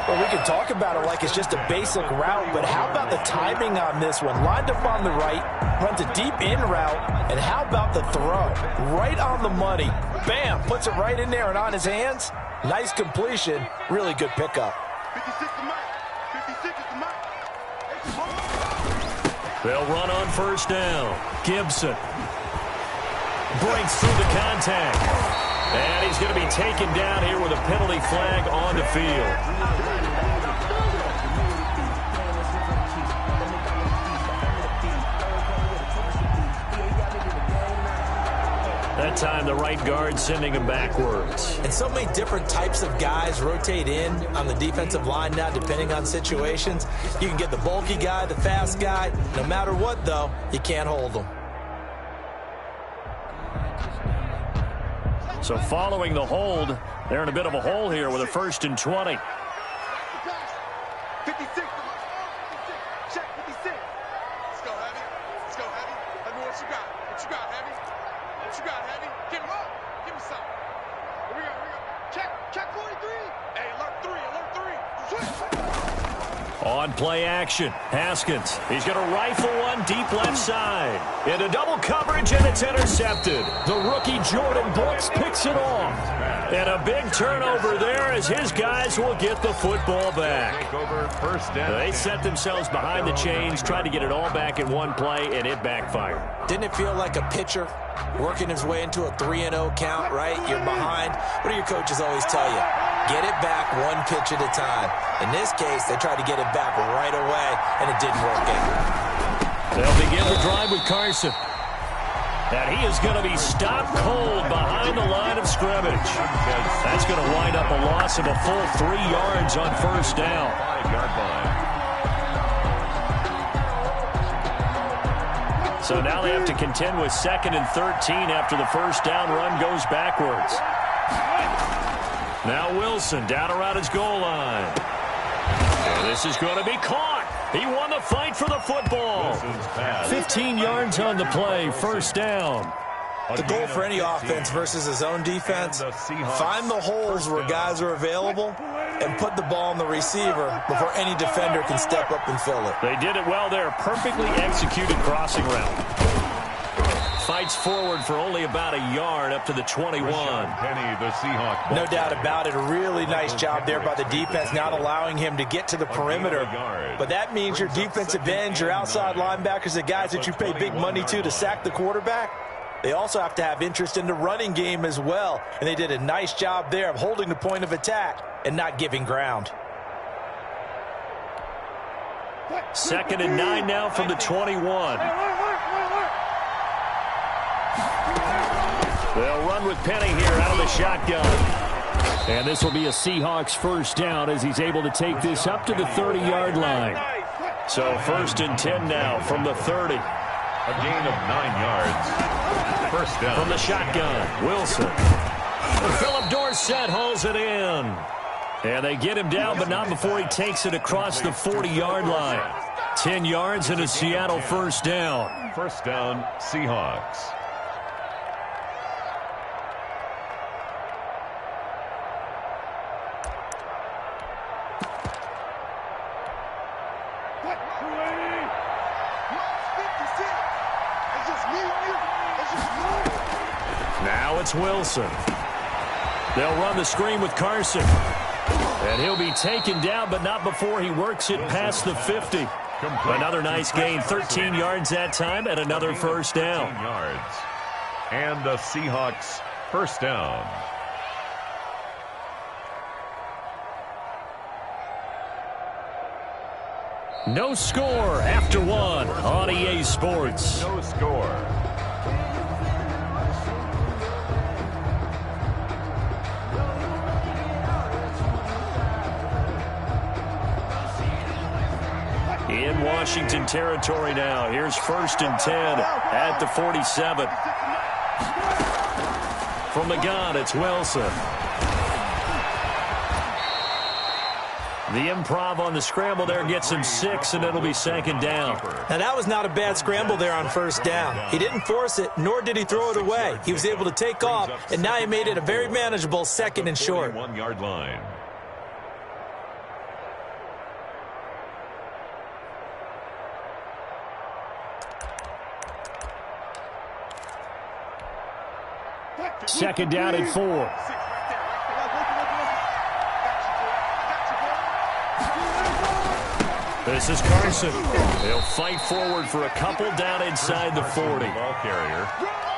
Well, we can talk about it like it's just a basic route, but how about the timing on this one? Lined up on the right, runs a deep in route, and how about the throw? Right on the money. Bam, puts it right in there and on his hands. Nice completion, really good pickup. 56 the mic, 56 is the mic. They'll run on first down. Gibson breaks through the contact. And he's going to be taken down here with a penalty flag on the field. That time the right guard sending him backwards. And so many different types of guys rotate in on the defensive line now depending on situations. You can get the bulky guy, the fast guy. No matter what, though, you can't hold them. So following the hold, they're in a bit of a hole here with a 1st and 20. 56, check 56. Let's go, Heavy. Let's go, Heavy. Let me what you got. What you got, Heavy? What you got, Heavy? Give him up. Give me something. Here we go, here we go. Check 43. Hey, alert 3, alert 3. On play action, Haskins. He's going to rifle one deep left side. Into double coverage, and it's intercepted. The rookie Jordan Brooks picks it off. And a big turnover there as his guys will get the football back. They set themselves behind the chains, tried to get it all back in one play, and it backfired. Didn't it feel like a pitcher working his way into a 3-0 count, right? You're behind. What do your coaches always tell you? Get it back one pitch at a time. In this case, they tried to get it back right away, and it didn't work out. They'll begin the drive with Carson. And he is going to be stopped cold behind the line of scrimmage. That's going to wind up a loss of a full 3 yards on first down. 5-yard line. So now they have to contend with 2nd and 13 after the first down run goes backwards. Now Wilson down around his goal line. And this is going to be caught. He won the fight for the football. 15 yards on the play, first down. The goal for any offense versus his own defense, find the holes where guys are available and put the ball on the receiver before any defender can step up and fill it. They did it well there. Perfectly executed crossing route. Fights forward for only about a yard up to the 21. Penny, the Seahawks. No doubt about it. A really nice job there by the defense, not allowing him to get to the perimeter. But that means your defensive ends, your outside linebackers, the guys that you pay big money to sack the quarterback, they also have to have interest in the running game as well. And they did a nice job there of holding the point of attack and not giving ground. 2nd and 9 now from the 21. They'll run with Penny here out of the shotgun. And this will be a Seahawks first down as he's able to take this up to the 30-yard line. So 1st and 10 now from the 30. A gain of 9 yards. First down. From the shotgun, Wilson. Philip Dorsett hauls it in. And they get him down, but not before he takes it across the 40-yard line. 10 yards and a Seattle first down. First down, Seahawks. Now it's Wilson. They'll run the screen with Carson. And he'll be taken down, but not before he works it past the 50. Another nice gain, 13 yards that time, and another first down. 13 yards. And the Seahawks first down. No score after one on EA Sports. No score. In Washington territory now. Here's 1st and 10 at the 47. From the gun, it's Wilson. The improv on the scramble there gets him 6, and it'll be 2nd down. Now, that was not a bad scramble there on first down. He didn't force it, nor did he throw it away. He was able to take off, and now he made it a very manageable 2nd and short. 1-yard line. Second down and 4. This is Carson. He'll fight forward for a couple down inside the 40. Ball carrier.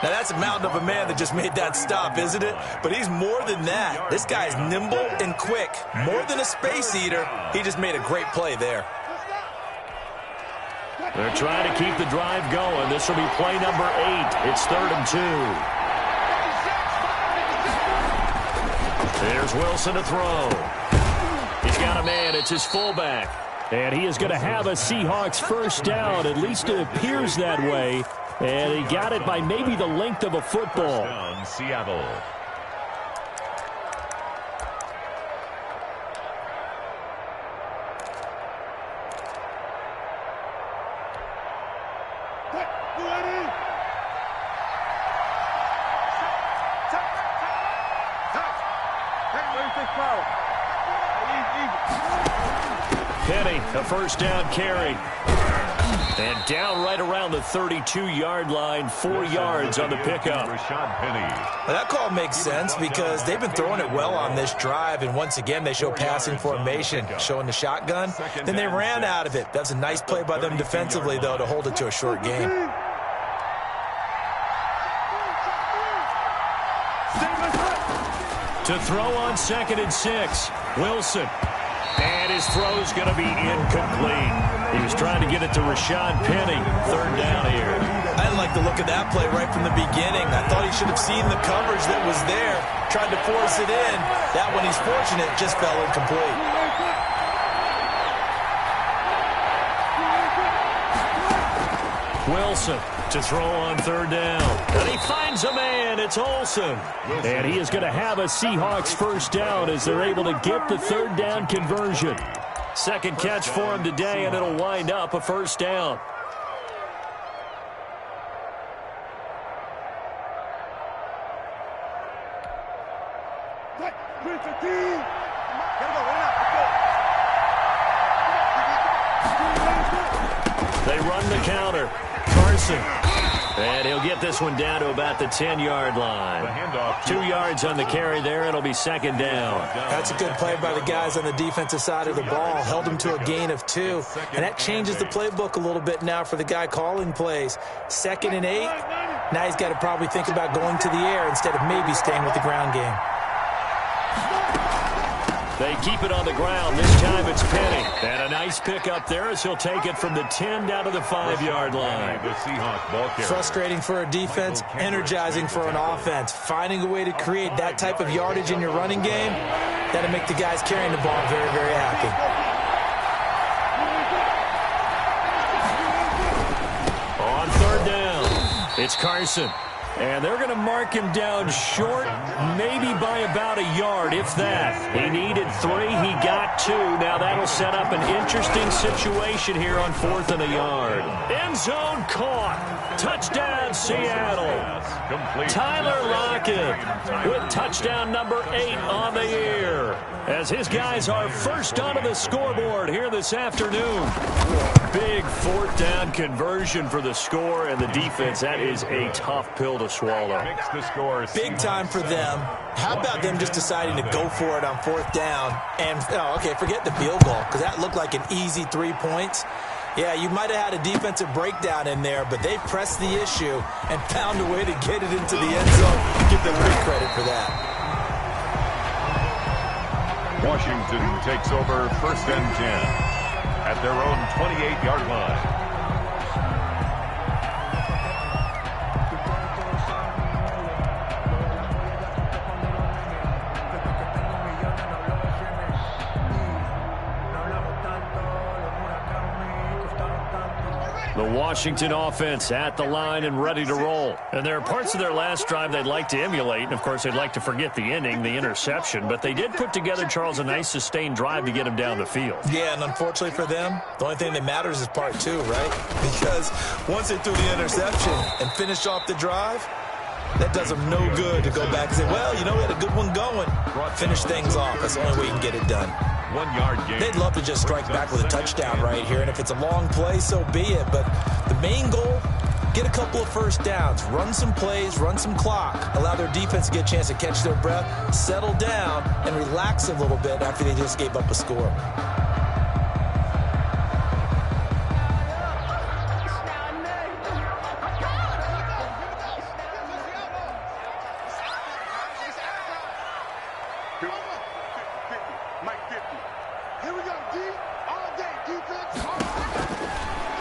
Now, that's a mountain of a man that just made that stop, isn't it? But he's more than that. This guy's nimble and quick. More than a space eater. He just made a great play there. They're trying to keep the drive going. This will be play number 8. It's 3rd and 2. There's Wilson to throw. He's got a man. It's his fullback. And he is going to have a Seahawks first down. At least it appears that way. And he got it by maybe the length of a football. First down, Seattle. Penny, a first down carry. And down right around the 32-yard line, 4 yards on the pickup. Well, that call makes sense because they've been throwing it well on this drive, and once again they show passing formation, showing the shotgun. Then they ran out of it. That's a nice play by them defensively, though, to hold it to a short game. To throw on 2nd and 6, Wilson. And his throw's going to be incomplete. He was trying to get it to Rashad Penny. Third down here. I didn't like the look of that play right from the beginning. I thought he should have seen the coverage that was there, tried to force it in. That one, he's fortunate, just fell incomplete. Wilson to throw on third down. And he finds a man. It's Olsen. And he is going to have a Seahawks first down as they're able to get the third down conversion. Second catch for him today, and it'll wind up a first down. They run the counter. Carson. And he'll get this one down to about the 10-yard line. 2 yards on the carry there. It'll be second down. That's a good play by the guys on the defensive side of the ball. Held them to a gain of 2. And that changes the playbook a little bit now for the guy calling plays. 2nd and 8. Now he's got to probably think about going to the air instead of maybe staying with the ground game. They keep it on the ground. This time it's Penny. And a nice pick up there as he'll take it from the 10 down to the 5-yard line. Frustrating for a defense, energizing for an offense. Finding a way to create that type of yardage in your running game, that'll make the guys carrying the ball very, very happy. On third down, it's Carson. And they're going to mark him down short, maybe by about a yard, if that. He needed 3. He got 2. Now that'll set up an interesting situation here on 4th and a yard. End zone caught. Touchdown, Seattle. Tyler Lockett with touchdown number 8 on the year, as his guys are first onto the scoreboard here this afternoon. Big 4th down conversion for the score, and the defense, that is a tough pill to swallow. Big time for them. How about them just deciding to go for it on 4th down? And, forget the field goal, because that looked like an easy 3 points. Yeah, you might have had a defensive breakdown in there, but they pressed the issue and found a way to get it into the end zone. Give them big credit for that. Washington takes over 1st and 10 at their own 28-yard line. The Washington offense at the line and ready to roll. And there are parts of their last drive they'd like to emulate. And, of course, they'd like to forget the ending, the interception. But they did put together, Charles, a nice sustained drive to get him down the field. Yeah, and unfortunately for them, the only thing that matters is part 2, right? Because once they threw the interception and finished off the drive, that does them no good to go back and say, well, we had a good one going. Finish things off. That's the only way you can get it done. 1 yard gain. They'd love to just strike back with a touchdown right here, and if it's a long play, so be it. But the main goal, get a couple of first downs, run some plays, run some clock, allow their defense to get a chance to catch their breath, settle down, and relax a little bit after they just gave up a score.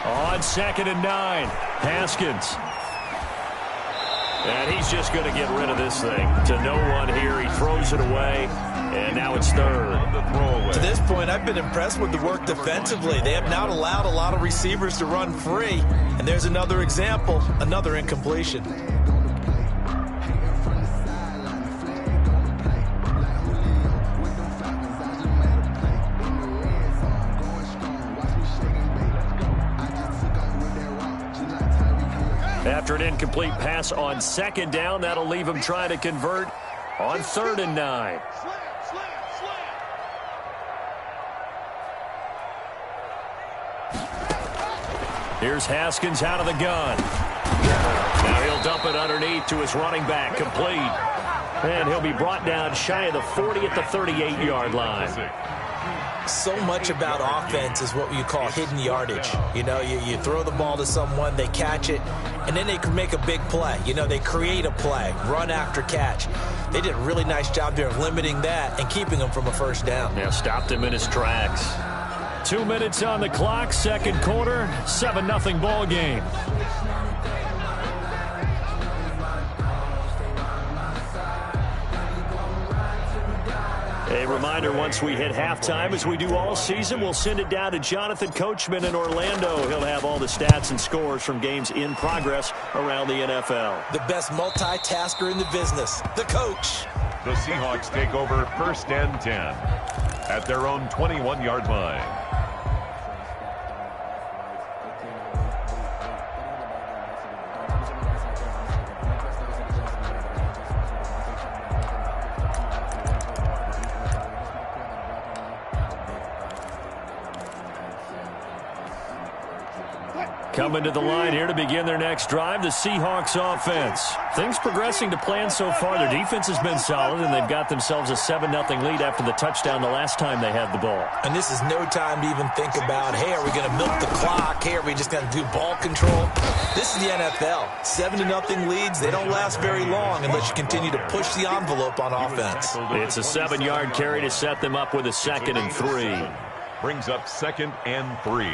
On 2nd and 9, Haskins. And he's just going to get rid of this thing. To no one here, he throws it away, and now it's 3rd. To this point, I've been impressed with the work defensively. They have not allowed a lot of receivers to run free. And there's another example, another incompletion. After an incomplete pass on 2nd down, that'll leave him trying to convert on 3rd and 9. Here's Haskins out of the gun. Now he'll dump it underneath to his running back, complete. And he'll be brought down shy of the 40 at the 38-yard line. So much about offense is what you call hidden yardage. You throw the ball to someone, they catch it, and then they can make a big play. They create a play, run after catch. They did a really nice job there of limiting that and keeping him from a first down. Yeah, stopped him in his tracks. 2 minutes on the clock, second quarter, 7-0 ball game. A reminder, once we hit halftime, as we do all season, we'll send it down to Jonathan Coachman in Orlando. He'll have all the stats and scores from games in progress around the NFL. The best multitasker in the business, the coach. The Seahawks take over 1st and 10 at their own 21-yard line. Coming to the line here to begin their next drive, the Seahawks offense. Things progressing to plan so far. Their defense has been solid, and they've got themselves a 7-0 lead after the touchdown the last time they had the ball. And this is no time to even think about, hey, are we going to milk the clock? Hey, are we just going to do ball control? This is the NFL. 7-0 leads, they don't last very long unless you continue to push the envelope on offense. It's a 7-yard carry to set them up with a 2nd and 3. Brings up 2nd and 3.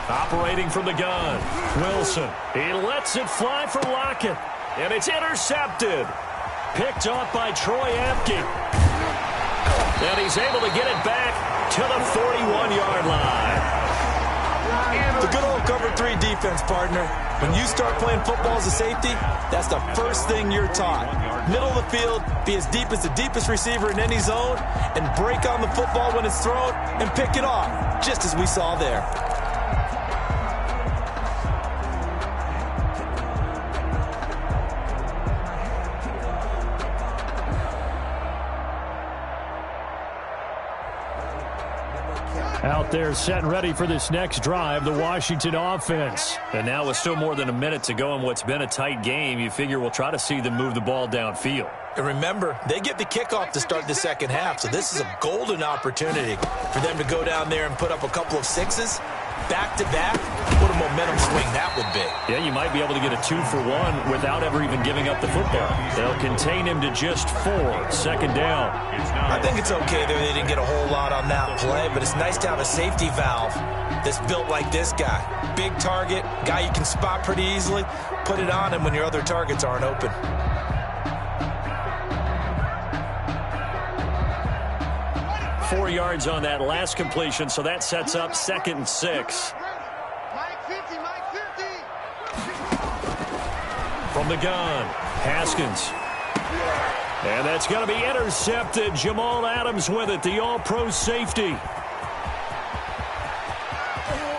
Operating from the gun, Wilson. He lets it fly for Lockett, and it's intercepted. Picked off by Troy Apke. And he's able to get it back to the 41-yard line. The good old cover 3 defense, partner. When you start playing football as a safety, that's the first thing you're taught. Middle of the field, be as deep as the deepest receiver in any zone, and break on the football when it's thrown and pick it off, just as we saw there. Out there set and ready for this next drive, the Washington offense. And now with still more than a minute to go in what's been a tight game, you figure we'll try to see them move the ball downfield. And remember, they get the kickoff to start the second half, so this is a golden opportunity for them to go down there and put up a couple of 6s. Back-to-back, what a momentum swing that would be. Yeah, you might be able to get a 2-for-1 without ever even giving up the football. They'll contain him to just 4, 2nd down. I think it's okay there. They didn't get a whole lot on that play, but it's nice to have a safety valve that's built like this guy. Big target, guy you can spot pretty easily. Put it on him when your other targets aren't open. Four yards on that last completion, so that sets up 2nd and 6. From the gun, Haskins. And that's going to be intercepted. Jamal Adams with it, the all-pro safety.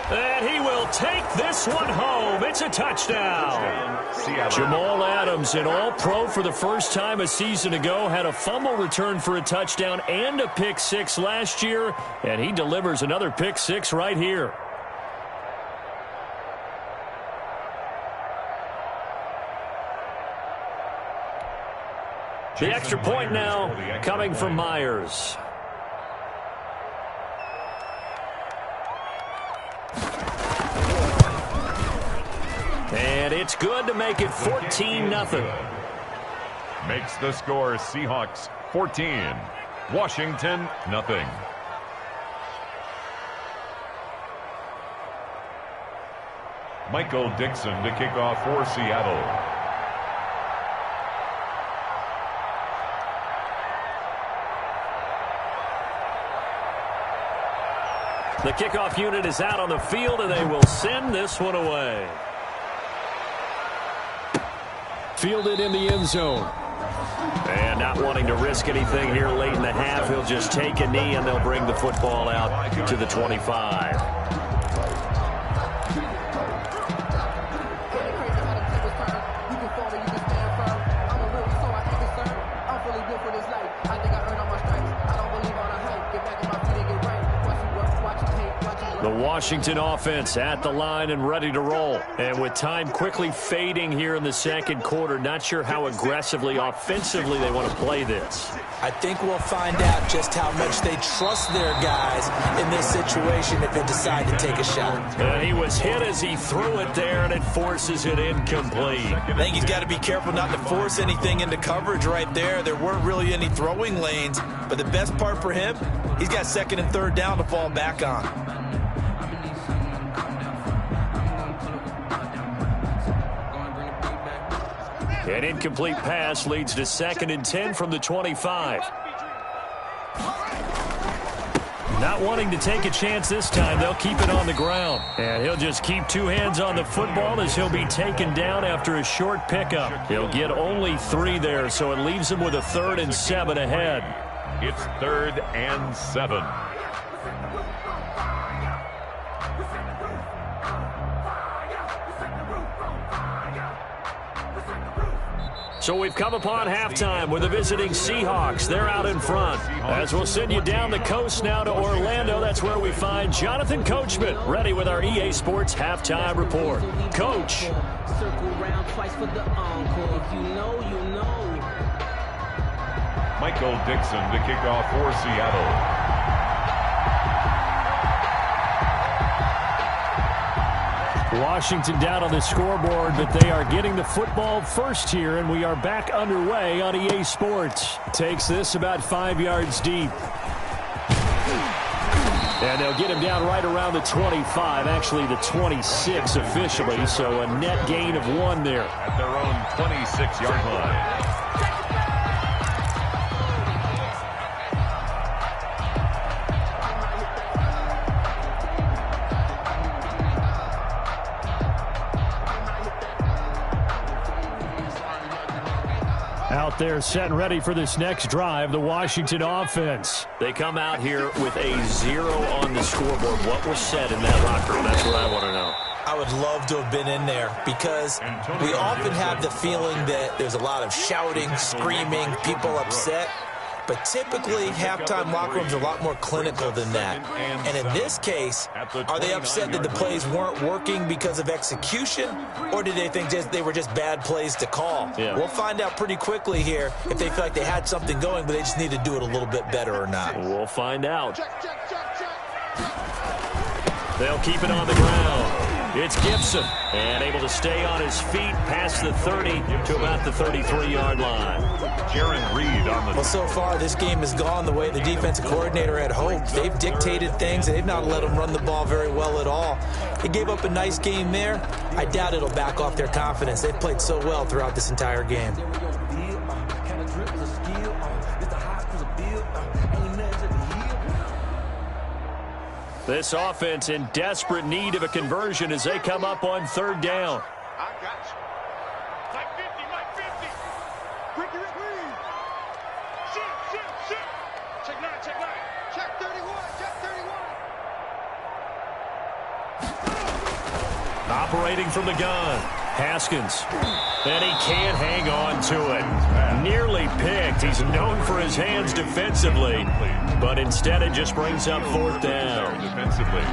And he will take this one home. It's a touchdown. Jamal Adams, an all-pro for the first time a season ago, had a fumble return for a touchdown and a pick 6 last year, and he delivers another pick 6 right here. The extra point now coming from Myers. And it's good to make it 14-0. Makes the score Seahawks 14, Washington nothing. Michael Dixon to kick off for Seattle. The kickoff unit is out on the field, and they will send this one away. Fielded in the end zone. And not wanting to risk anything here late in the half, he'll just take a knee, and they'll bring the football out to the 25. The Washington offense at the line and ready to roll. And with time quickly fading here in the second quarter, not sure how aggressively, offensively they want to play this. I think we'll find out just how much they trust their guys in this situation if they decide to take a shot. And he was hit as he threw it there, and it forces it incomplete. I think he's got to be careful not to force anything into coverage right there. There weren't really any throwing lanes, but the best part for him, he's got second and third down to fall back on. An incomplete pass leads to 2nd and 10 from the 25. Not wanting to take a chance this time, they'll keep it on the ground. And he'll just keep two hands on the football as he'll be taken down after a short pickup. He'll get only 3 there, so it leaves him with a 3rd and 7 ahead. It's 3rd and 7. So we've come upon halftime with the visiting Seahawks. They're out in front. As we'll send you down the coast now to Orlando, that's where we find Jonathan Coachman, ready with our EA Sports Halftime Report. Coach. Circle round twice for the encore. If you know, you know. Michael Dixon to kick off for Seattle. Washington down on the scoreboard, but they are getting the football first here, and we are back underway on EA Sports. Takes this about 5 yards deep. And they'll get him down right around the 25, actually the 26 officially, so a net gain of 1 there. At their own 26-yard line. Out there set and ready for this next drive, the Washington offense. They come out here with a 0 on the scoreboard. What was said in that locker room? That's what I want to know. I would love to have been in there because we often have the feeling that there's a lot of shouting, screaming, people upset. But typically, halftime locker rooms are a lot more clinical than that. And in this case, are they upset that the plays weren't working because of execution, or did they think they were just bad plays to call? Yeah. We'll find out pretty quickly here if they feel like they had something going, but they just need to do it a little bit better or not. We'll find out. They'll keep it on the ground. It's Gibson, and able to stay on his feet past the 30 to about the 33-yard line. Jaron Reed on the... Well, so far, this game has gone the way the defensive coordinator had hoped. They've dictated things, and they've not let them run the ball very well at all. They gave up a nice game there. I doubt it'll back off their confidence. They've played so well throughout this entire game. This offense in desperate need of a conversion as they come up on 3rd down. I got you. Mike 50, Mike 50. Ricky, Ricky. Shit. Check 9, check 9. Check 31, check 31. Operating from the gun, Haskins. And he can't hang on to it. Nearly picked. He's known for his hands defensively, but instead it just brings up 4th down. Defensively.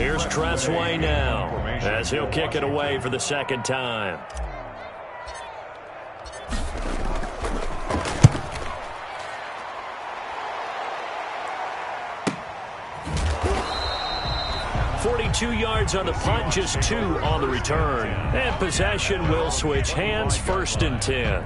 Here's Tressway now, as he'll kick it away for the 2nd time. Two yards on the punt, just 2 on the return. And possession will switch hands, 1st and 10.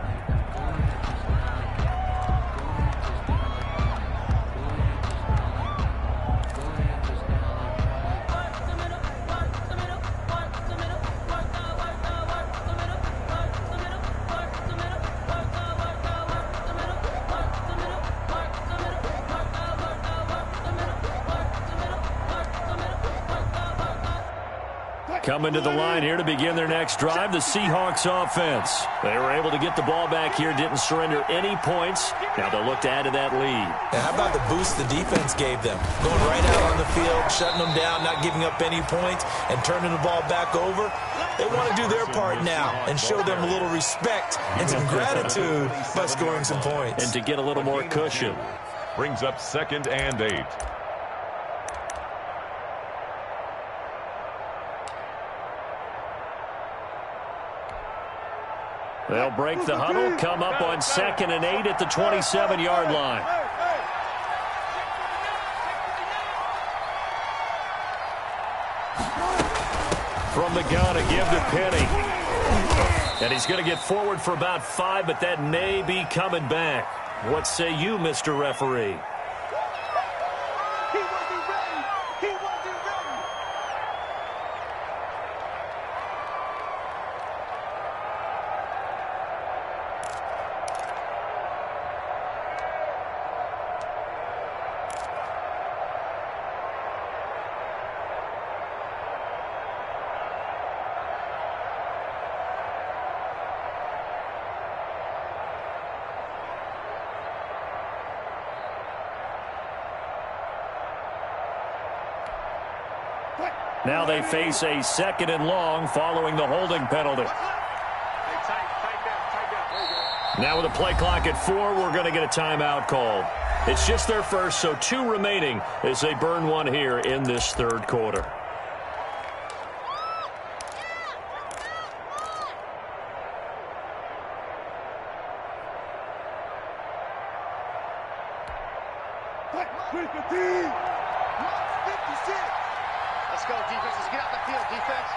Coming to the line here to begin their next drive, the Seahawks offense. They were able to get the ball back here, didn't surrender any points. Now they'll look to add to that lead. And how about the boost the defense gave them? Going right out on the field, shutting them down, not giving up any points, and turning the ball back over. They want to do their part now and show them a little respect and some gratitude by scoring some points. And to get a little more cushion. Brings up 2nd and 8. They'll break the huddle, come up on 2nd and 8 at the 27-yard line. From the gun, a give to Penny. And he's going to get forward for about 5, but that may be coming back. What say you, Mr. Referee? Now they face a 2nd and long following the holding penalty. Now with a play clock at 4, we're going to get a timeout called. It's just their first, so 2 remaining as they burn one here in this 3rd quarter. Let's go, defense. Let's get out the field, defense.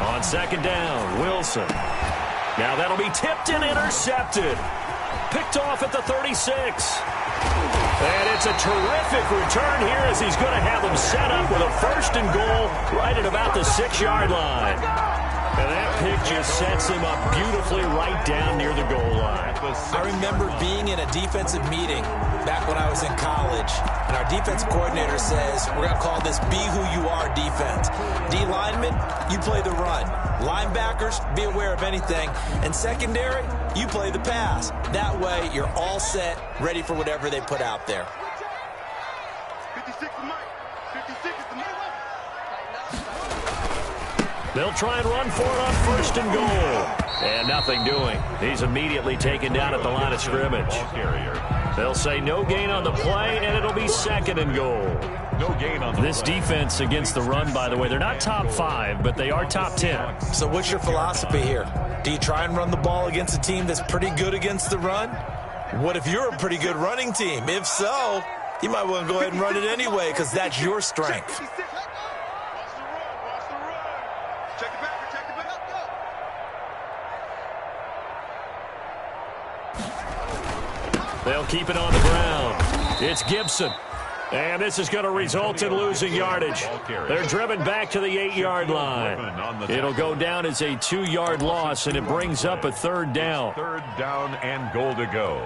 On 2nd down, Wilson. Now that'll be tipped and intercepted. Picked off at the 36. And it's a terrific return here as he's going to have them set up with a 1st and goal right at about the 6-yard line. And that pick just sets him up beautifully right down near the goal line. I remember being in a defensive meeting back when I was in college, and our defense coordinator says, we're going to call this Be Who You Are defense. D linemen, you play the run. Linebackers, be aware of anything. And secondary, you play the pass. That way, you're all set, ready for whatever they put out there. 56 is Mike. 56 is the Mike. They'll try and run for it on 1st and goal. And nothing doing. He's immediately taken down at the line of scrimmage. They'll say no gain on the play, and it'll be 2nd and goal. No gain on the This play. defense against the run, by the way, they're not top 5, but they are top 10. So what's your philosophy here? Do you try and run the ball against a team that's pretty good against the run? What if you're a pretty good running team? If so, you might want to go ahead and run it anyway because that's your strength. They'll keep it on the ground. It's Gibson. And this is going to result in losing yardage. They're driven back to the 8-yard line. It'll go down as a 2-yard loss, and it brings up a 3rd down. 3rd down and goal to go.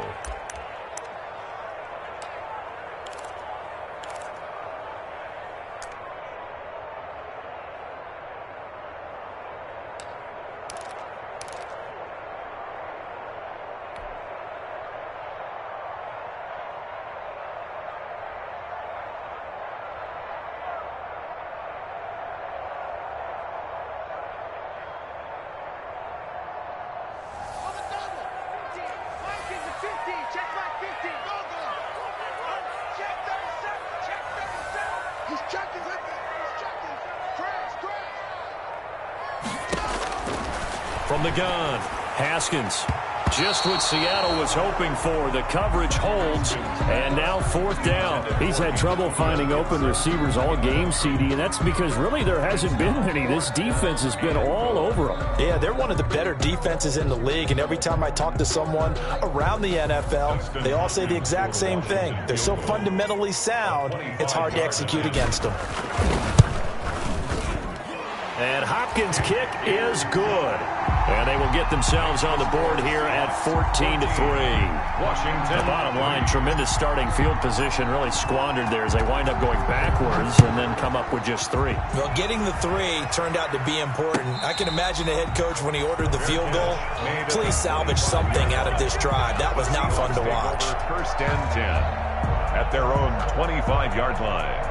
From the gun, Haskins. Just what Seattle was hoping for. The coverage holds, and now 4th down. He's had trouble finding open receivers all game, CD, and that's because really there hasn't been any. This defense has been all over them. Yeah, they're one of the better defenses in the league, and every time I talk to someone around the NFL, they all say the exact same thing. They're so fundamentally sound, it's hard to execute against them. And Hopkins' kick is good. And they will get themselves on the board here at 14-3. Washington. The bottom line, tremendous starting field position, really squandered there as they wind up going backwards and then come up with just 3. Well, getting the 3 turned out to be important. I can imagine the head coach when he ordered the field goal. Please salvage something out of this drive. That was not fun to watch. First and 10 at their own 25-yard line.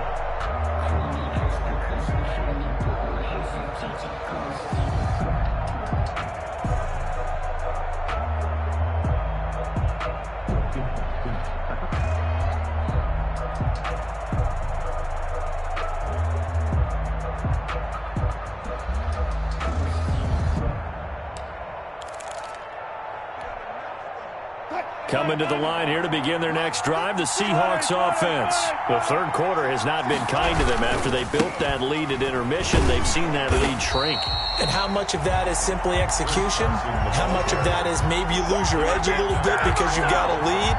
Coming to the line here to begin their next drive, the Seahawks offense. The third quarter has not been kind to them. After they built that lead at intermission, they've seen that lead shrink. And how much of that is simply execution? How much of that is maybe you lose your edge a little bit because you've got a lead?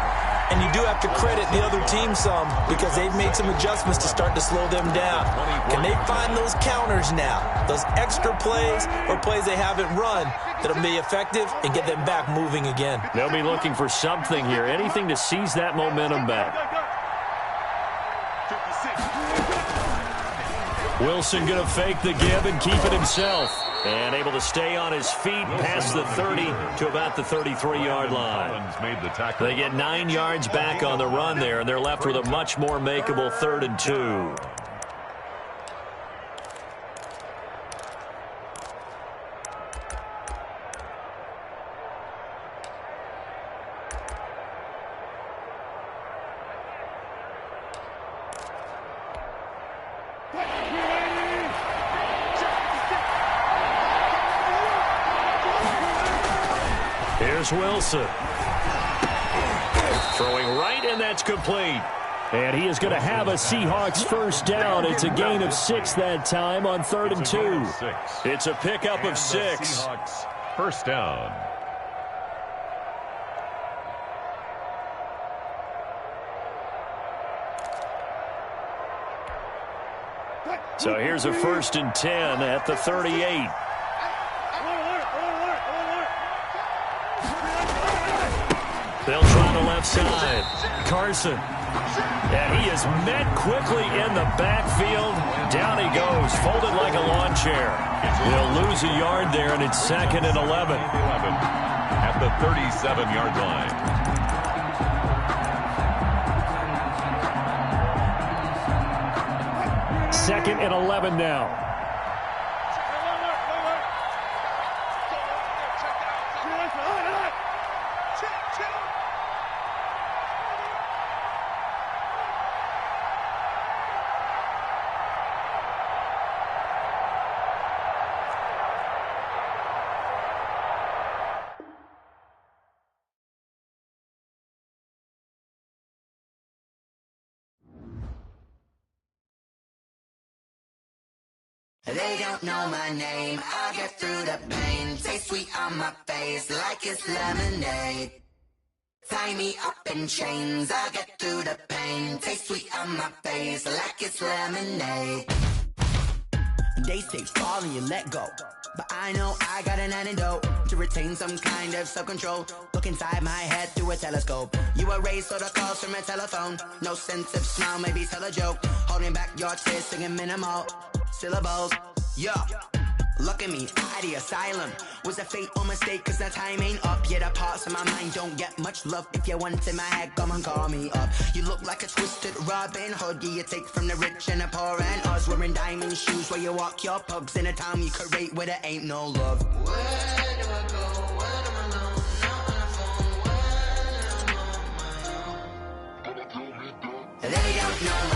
And you do have to credit the other team some because they've made some adjustments to start to slow them down. Can they find those counters now, those extra plays or plays they haven't run that'll be effective and get them back moving again? They'll be looking for something here, anything to seize that momentum back. Wilson going to fake the give and keep it himself. And able to stay on his feet past the 30 to about the 33-yard line. They get 9 yards back on the run there, and they're left with a much more makeable 3rd and 2. Here's Wilson. Throwing right, and that's complete. And he is going to have a Seahawks first down. It's a gain of 6 that time on 3rd and 2. It's a pickup of 6. Seahawks first down. So here's a 1st and 10 at the 38. They'll try the left side. Carson. And he is met quickly in the backfield. Down he goes, folded like a lawn chair. They'll lose a yard there, and it's 2nd and 11. At the 37-yard line. 2nd and 11 now. They don't know my name, I get through the pain. Taste sweet on my face like it's lemonade. Tie me up in chains, I get through the pain. Taste sweet on my face like it's lemonade. They say fall and you let go, but I know I got an antidote to retain some kind of self-control. Look inside my head through a telescope. You erase all the calls from a telephone. No sense of smile, maybe tell a joke. Holding back your tears, singing minimal syllables. Yeah, look at me, out of the asylum. Was a fate or mistake, cause the time ain't up. Yeah, the parts of my mind don't get much love. If you want in my head, come and call me up. You look like a twisted Robin Hood. Yeah, you take from the rich and the poor and us. Wearing diamond shoes where you walk your pugs. In a town you create where there ain't no love. Where do I go? When I'm alone? Not on the phone. When I'm on my own. They don't know